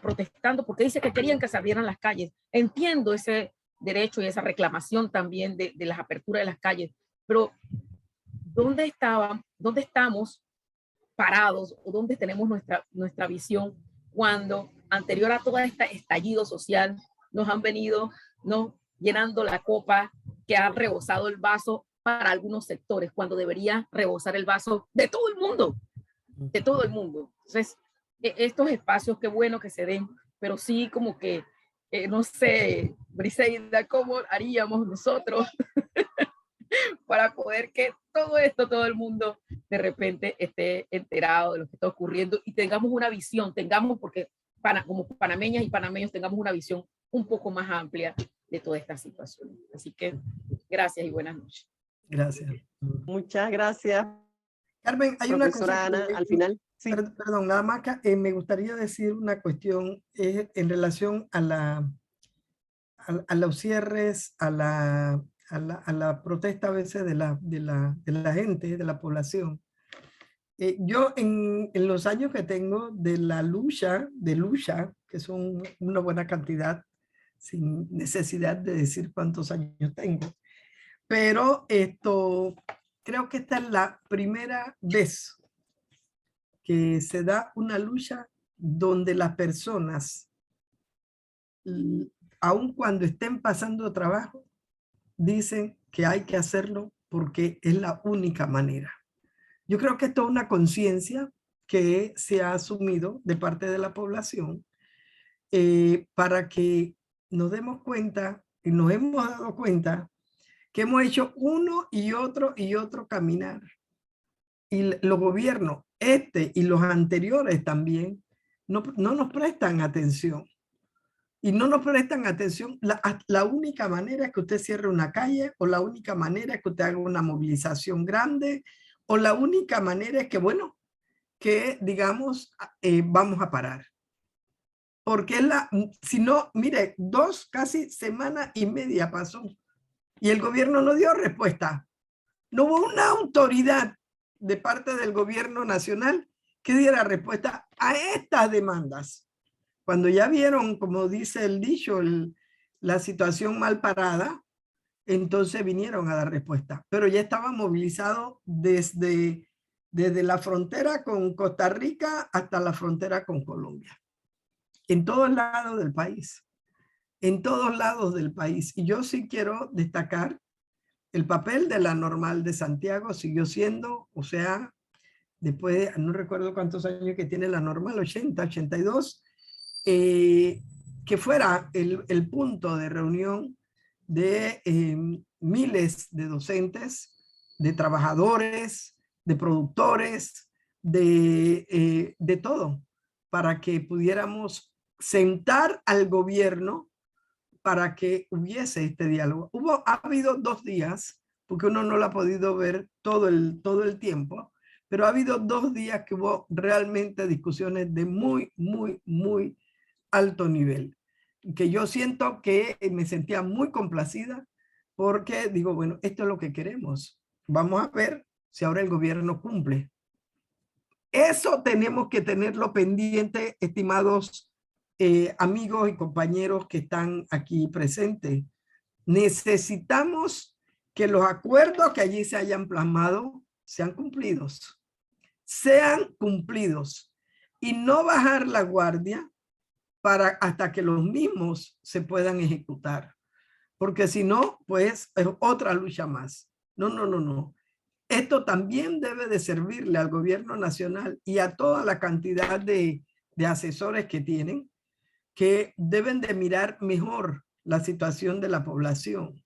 protestando porque dice que querían que se abrieran las calles. Entiendo ese derecho y esa reclamación también de las aperturas de las calles, pero ¿dónde estamos parados o dónde tenemos nuestra visión cuando anterior a todo este estallido social nos han venido llenando la copa que ha rebosado el vaso para algunos sectores, cuando debería rebosar el vaso de todo el mundo, de todo el mundo? Entonces, estos espacios, qué bueno que se den, pero sí como que, no sé, Briseida, ¿cómo haríamos nosotros para poder que todo esto, todo el mundo de repente esté enterado de lo que está ocurriendo y tengamos una visión, porque como panameñas y panameños tengamos una visión un poco más amplia de toda esta situación? Así que gracias y buenas noches. Gracias. Muchas gracias, Carmen, hay una cosa Ana, al final. Sí. Perdón, nada más que me gustaría decir una cuestión en relación a los cierres, a la protesta a veces de la gente, de la población. Yo en los años que tengo de lucha, que son una buena cantidad, sin necesidad de decir cuántos años tengo, pero creo que esta es la primera vez que se da una lucha donde las personas, aun cuando estén pasando trabajo, dicen que hay que hacerlo porque es la única manera. Yo creo que esto es una conciencia que se ha asumido de parte de la población para que nos demos cuenta, y nos hemos dado cuenta, que hemos hecho uno y otro caminar. Y los gobiernos, y los anteriores también, no nos prestan atención. Y no nos prestan atención. La única manera es que usted cierre una calle, o la única manera es que usted haga una movilización grande, o la única manera es que, bueno, que digamos, vamos a parar. Porque si no, mire, casi semana y media pasó y el gobierno no dio respuesta. No hubo una autoridad de parte del gobierno nacional que diera respuesta a estas demandas. Cuando ya vieron, como dice el dicho, la situación mal parada, entonces vinieron a dar respuesta. Pero ya estaba movilizado desde la frontera con Costa Rica hasta la frontera con Colombia. En todos lados del país. En todos lados del país. Y yo sí quiero destacar el papel de la Normal de Santiago. Siguió siendo, o sea, después, no recuerdo cuántos años que tiene la Normal, 80, 82, que fuera el punto de reunión de miles de docentes, de trabajadores, de productores, de todo, para que pudiéramos sentar al gobierno para que hubiese este diálogo. Ha habido 2 días, porque uno no lo ha podido ver todo el tiempo, pero ha habido 2 días que hubo realmente discusiones de muy, muy, muy alto nivel, que yo siento que me sentía muy complacida porque digo, bueno, esto es lo que queremos. Vamos a ver si ahora el gobierno cumple. Eso tenemos que tenerlo pendiente, estimados amigos y compañeros que están aquí presentes. Necesitamos que los acuerdos que allí se hayan plasmado sean cumplidos. Sean cumplidos. Y no bajar la guardia hasta que los mismos se puedan ejecutar. Porque si no, pues es otra lucha más. No, no, no, no. Esto también debe de servirle al gobierno nacional y a toda la cantidad de asesores que tienen, que deben de mirar mejor la situación de la población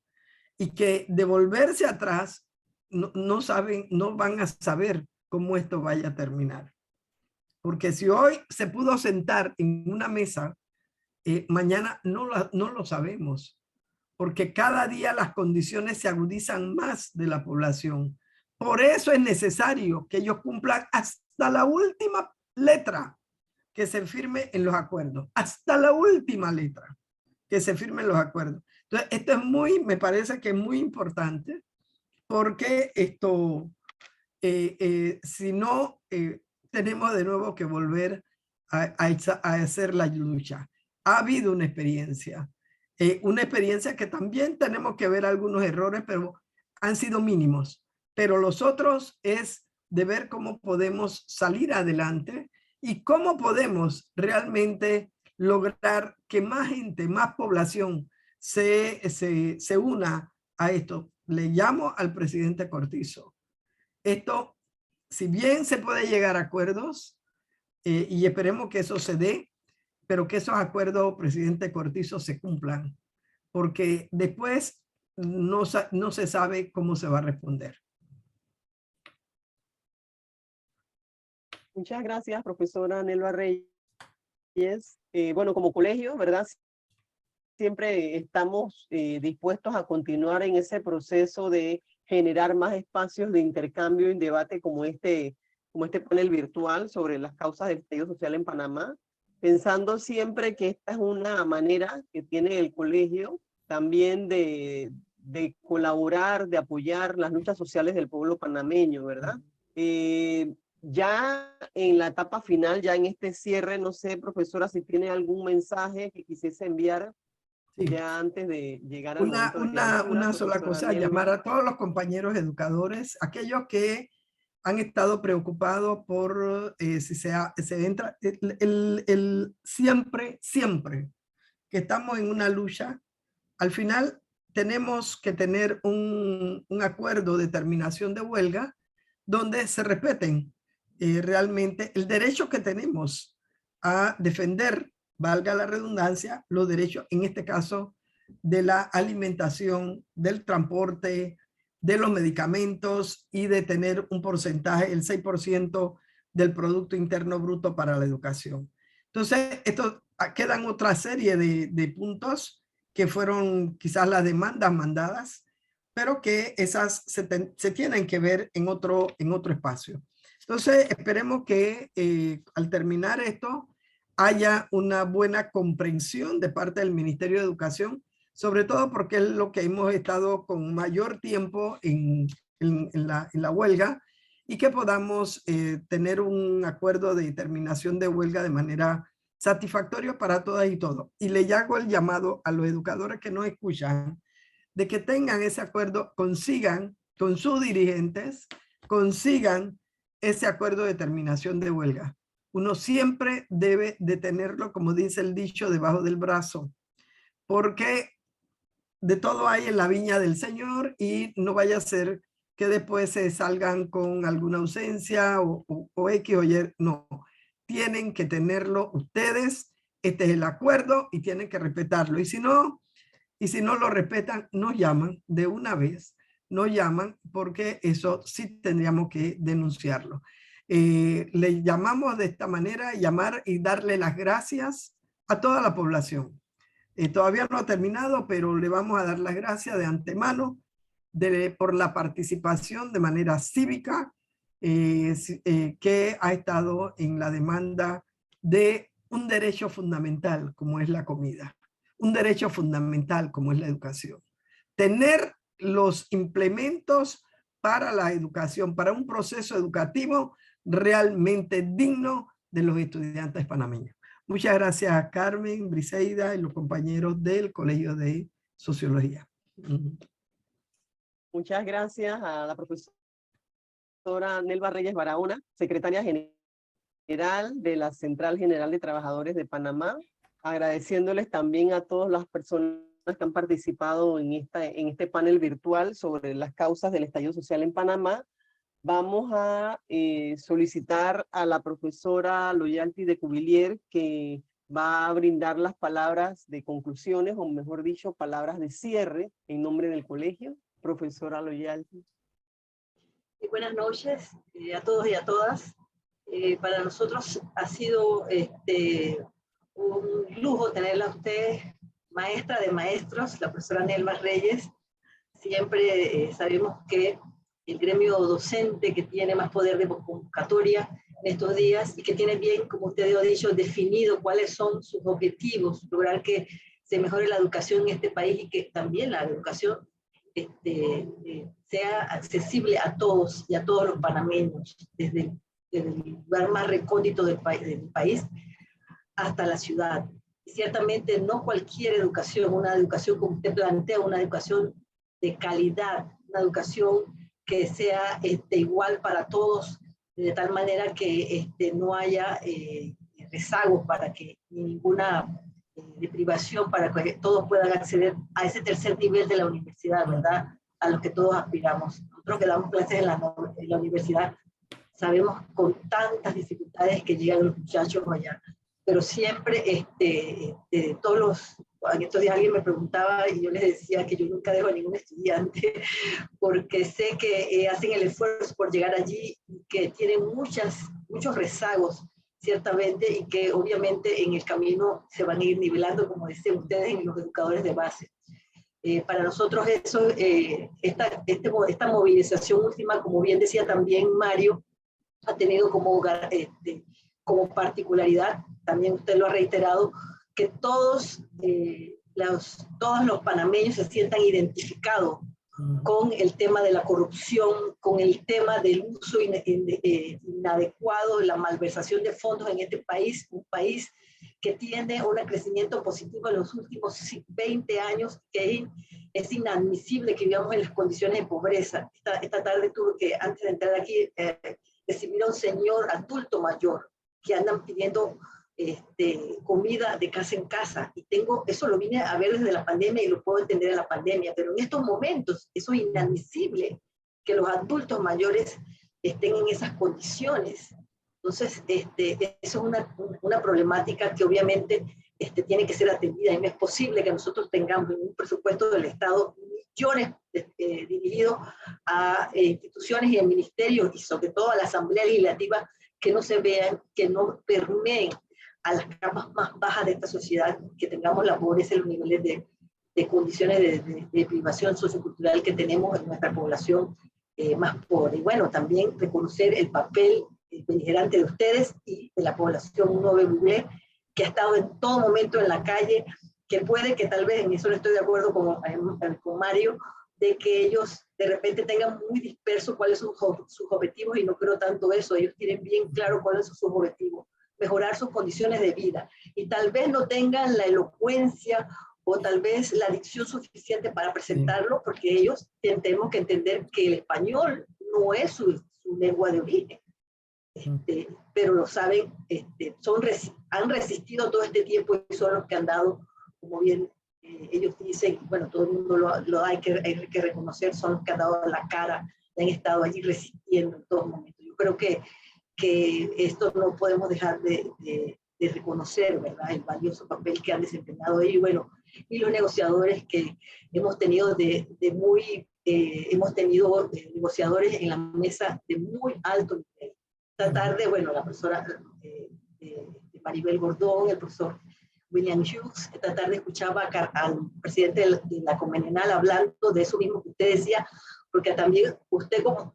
y que de volverse atrás no saben, no van a saber cómo esto vaya a terminar. Porque si hoy se pudo sentar en una mesa, mañana no lo sabemos, porque cada día las condiciones se agudizan más de la población. Por eso es necesario que ellos cumplan hasta la última letra que se firme en los acuerdos, hasta la última letra que se firme en los acuerdos. Entonces, esto es me parece que es muy importante, porque esto, si no, tenemos de nuevo que volver a hacer la lucha. Ha habido una experiencia que también tenemos que ver algunos errores, pero han sido mínimos. Pero los otros es de ver cómo podemos salir adelante y cómo podemos realmente lograr que más gente, más población se una a esto. Le llamo al presidente Cortizo. Esto, si bien se puede llegar a acuerdos, y esperemos que eso se dé, pero que esos acuerdos, presidente Cortizo, se cumplan, porque después no se sabe cómo se va a responder. Muchas gracias, profesora Nelva Reyes. Bueno, como colegio, ¿verdad? Siempre estamos dispuestos a continuar en ese proceso de generar más espacios de intercambio y debate como este panel virtual sobre las causas del estallido social en Panamá, pensando siempre que esta es una manera que tiene el colegio también de colaborar, de apoyar las luchas sociales del pueblo panameño, ¿verdad? Ya en la etapa final, ya en este cierre, no sé, profesora, si tiene algún mensaje que quisiese enviar. Sí. Ya antes de llegar a una sola cosa, llamar a todos los compañeros educadores, aquellos que han estado preocupados por si se entra, siempre que estamos en una lucha, al final tenemos que tener un acuerdo de terminación de huelga donde se respeten realmente el derecho que tenemos a defender, valga la redundancia, los derechos, en este caso, de la alimentación, del transporte, de los medicamentos y de tener un porcentaje, el 6% del Producto Interno Bruto para la educación. Entonces, esto quedan otra serie de puntos que fueron quizás las demandas mandadas, pero que esas se tienen que ver en otro espacio. Entonces, esperemos que al terminar esto haya una buena comprensión de parte del Ministerio de Educación, sobre todo porque es lo que hemos estado con mayor tiempo en la huelga, y que podamos tener un acuerdo de terminación de huelga de manera satisfactoria para todas y todos. Y le hago el llamado a los educadores que nos escuchan de que tengan ese acuerdo, consigan con sus dirigentes, consigan ese acuerdo de terminación de huelga. Uno siempre debe de tenerlo, como dice el dicho, debajo del brazo, porque de todo hay en la viña del Señor y no vaya a ser que después se salgan con alguna ausencia o X o Y. No, tienen que tenerlo ustedes. Este es el acuerdo y tienen que respetarlo. Y si no lo respetan, nos llaman de una vez. Nos llaman porque eso sí tendríamos que denunciarlo. Le llamamos de esta manera, llamar y darle las gracias a toda la población. Todavía no ha terminado, pero le vamos a dar las gracias de antemano por la participación de manera cívica que ha estado en la demanda de un derecho fundamental como es la comida, un derecho fundamental como es la educación. Tener los implementos para la educación, para un proceso educativo realmente digno de los estudiantes panameños. Muchas gracias a Carmen, Briseida y los compañeros del Colegio de Sociología. Muchas gracias a la profesora Nelva Reyes Barahona, secretaria general de la Central General de Trabajadores de Panamá, agradeciéndoles también a todas las personas que han participado en este panel virtual sobre las causas del estallido social en Panamá. Vamos a solicitar a la profesora Loyalty de Cuvillier que va a brindar las palabras de conclusiones, o mejor dicho, palabras de cierre en nombre del colegio. Profesora Loyalty. Buenas noches a todos y a todas. Para nosotros ha sido un lujo tenerla a usted, maestra de maestros, la profesora Nelva Reyes. Siempre sabemos que el gremio docente que tiene más poder de convocatoria en estos días y que tiene bien, como usted ha dicho, definido cuáles son sus objetivos, lograr que se mejore la educación en este país y que también la educación sea accesible a todos y a todos los panameños, desde el lugar más recóndito del país hasta la ciudad. Y ciertamente no cualquier educación, una educación como usted plantea, una educación de calidad, una educación que sea igual para todos, de tal manera que no haya rezagos para que ninguna deprivación, para que todos puedan acceder a ese tercer nivel de la universidad, ¿verdad? A lo que todos aspiramos. Nosotros que damos clases en la universidad sabemos con tantas dificultades que llegan los muchachos allá, pero siempre todos los... En estos días alguien me preguntaba y yo les decía que yo nunca dejo a ningún estudiante porque sé que hacen el esfuerzo por llegar allí, que tienen muchos rezagos ciertamente y que obviamente en el camino se van a ir nivelando, como dicen ustedes, en los educadores de base. Para nosotros eso, esta movilización última, como bien decía también Mario, ha tenido como particularidad, también usted lo ha reiterado, que todos los panameños se sientan identificados con el tema de la corrupción, con el tema del uso inadecuado, la malversación de fondos en este país, un país que tiene un crecimiento positivo en los últimos 20 años, que es inadmisible que vivamos en las condiciones de pobreza. Esta tarde tuve que, antes de entrar aquí, recibir a un señor adulto mayor que andan pidiendo comida de casa en casa, y eso lo vine a ver desde la pandemia y lo puedo entender en la pandemia, pero en estos momentos eso es inadmisible que los adultos mayores estén en esas condiciones. Entonces, eso es una problemática que obviamente tiene que ser atendida, y no es posible que nosotros tengamos en un presupuesto del Estado millones dirigidos a instituciones y a ministerios, y sobre todo a la Asamblea Legislativa, que no se vean, que no permeen a las capas más bajas de esta sociedad, que tengamos la pobreza y los niveles de condiciones de privación sociocultural que tenemos en nuestra población más pobre. Y bueno, también reconocer el papel beligerante de ustedes y de la población no-BBB, que ha estado en todo momento en la calle, que puede que tal vez, en eso no estoy de acuerdo con Mario, de que ellos de repente tengan muy dispersos cuáles son sus objetivos, y no creo tanto eso. Ellos tienen bien claro cuáles son sus objetivos: mejorar sus condiciones de vida, y tal vez no tengan la elocuencia o tal vez la dicción suficiente para presentarlo, porque ellos tenemos que entender que el español no es su lengua de origen. Pero lo saben, han resistido todo este tiempo y son los que han dado, como bien ellos dicen, bueno, todo el mundo hay que reconocer, son los que han dado la cara y han estado allí resistiendo en todo momento. Yo creo que esto no podemos dejar de reconocer, ¿verdad?, el valioso papel que han desempeñado ellos, bueno, y los negociadores que hemos tenido hemos tenido negociadores en la mesa de muy alto nivel. Esta tarde, bueno, la profesora Maribel Gordón, el profesor William Hughes, esta tarde escuchaba al presidente de la Comenenal hablando de eso mismo que usted decía, porque también usted, como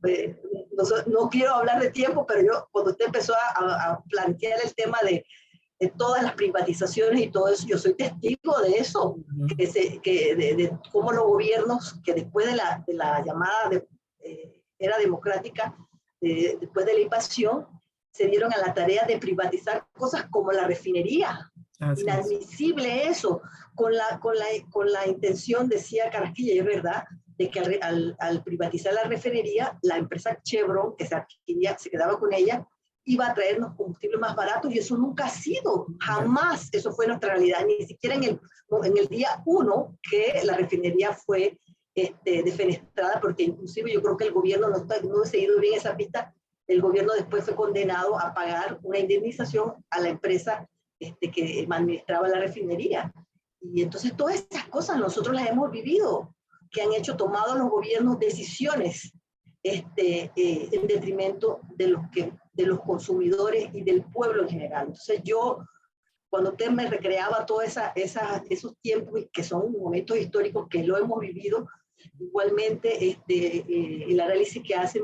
no quiero hablar de tiempo, pero cuando usted empezó a plantear el tema de todas las privatizaciones y todo eso, yo soy testigo de eso, de cómo los gobiernos, que después de la llamada era democrática, después de la invasión, se dieron a la tarea de privatizar cosas como la refinería. Inadmisible eso, con la intención, decía Carrasquilla, y es verdad, de que al privatizar la refinería, la empresa Chevron, que se quedaba con ella, iba a traernos combustibles más baratos, y eso nunca ha sido, jamás eso fue nuestra realidad, ni siquiera en el día 1 que la refinería fue defenestrada, porque inclusive yo creo que el gobierno no ha seguido bien esa pista. El gobierno después fue condenado a pagar una indemnización a la empresa que administraba la refinería. Y entonces todas estas cosas nosotros las hemos vivido, que han tomado los gobiernos decisiones en detrimento de los consumidores y del pueblo en general. Entonces yo, cuando usted me recreaba todos esos tiempos, que son momentos históricos que lo hemos vivido, igualmente el análisis que hace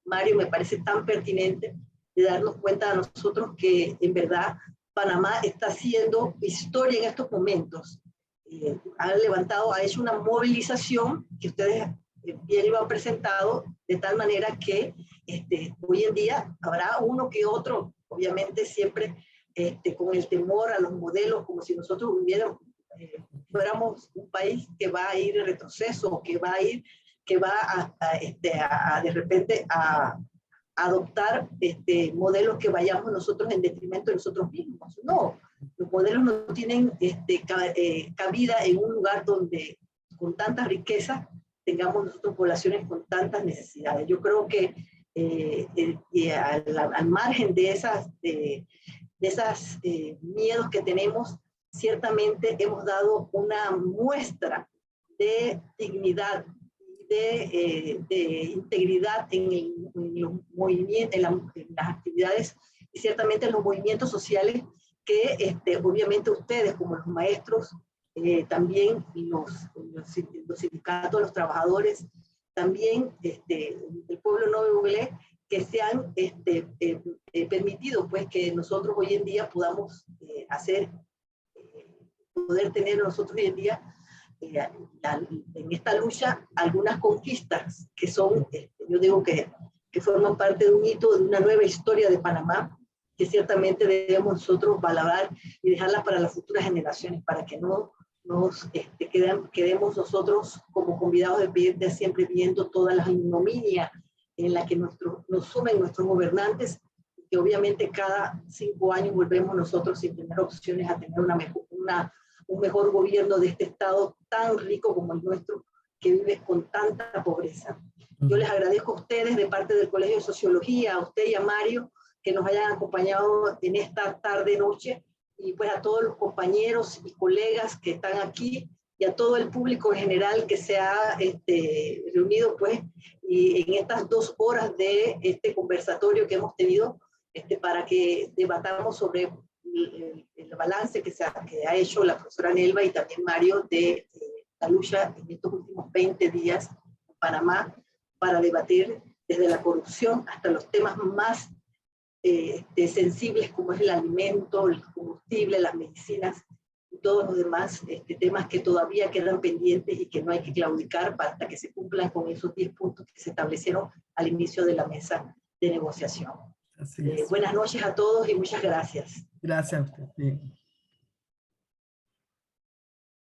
Mario me parece tan pertinente, de darnos cuenta a nosotros que en verdad Panamá está haciendo historia en estos momentos. Ha hecho una movilización que ustedes bien lo han presentado, de tal manera que hoy en día habrá uno que otro, obviamente siempre con el temor a los modelos, como si nosotros fuéramos un país que va a ir en retroceso, que va de repente a adoptar modelos que vayamos nosotros en detrimento de nosotros mismos. No, los modelos no tienen cabida en un lugar donde con tanta riqueza tengamos nosotros poblaciones con tantas necesidades. Yo creo que al margen de esas miedos que tenemos, ciertamente hemos dado una muestra de dignidad, de integridad en los movimientos, en las actividades, y ciertamente en los movimientos sociales que obviamente ustedes como los maestros, también los sindicatos, los trabajadores, también el pueblo noble, que se han permitido pues que nosotros hoy en día podamos poder tener nosotros hoy en día en esta lucha algunas conquistas que son, yo digo que forman parte de un hito, de una nueva historia de Panamá, que ciertamente debemos nosotros valorar y dejarla para las futuras generaciones, para que no nos quedemos nosotros como convidados de siempre viendo todas las ignominias en la que nos sumen nuestros gobernantes, que obviamente cada 5 años volvemos nosotros sin tener opciones a tener un mejor gobierno de este estado tan rico como el nuestro, que vive con tanta pobreza. Yo les agradezco a ustedes de parte del Colegio de Sociología, a usted y a Mario, que nos hayan acompañado en esta tarde-noche, y pues a todos los compañeros y colegas que están aquí, y a todo el público en general que se ha reunido pues y en estas 2 horas de este conversatorio que hemos tenido, para que debatamos sobre el balance que ha hecho la profesora Nelva y también Mario de la lucha en estos últimos 20 días en Panamá, para debatir desde la corrupción hasta los temas más sensibles, como es el alimento, el combustible, las medicinas, y todos los demás temas que todavía quedan pendientes y que no hay que claudicar hasta que se cumplan con esos 10 puntos que se establecieron al inicio de la mesa de negociación. Así es. Buenas noches a todos y muchas gracias. Gracias. Bien.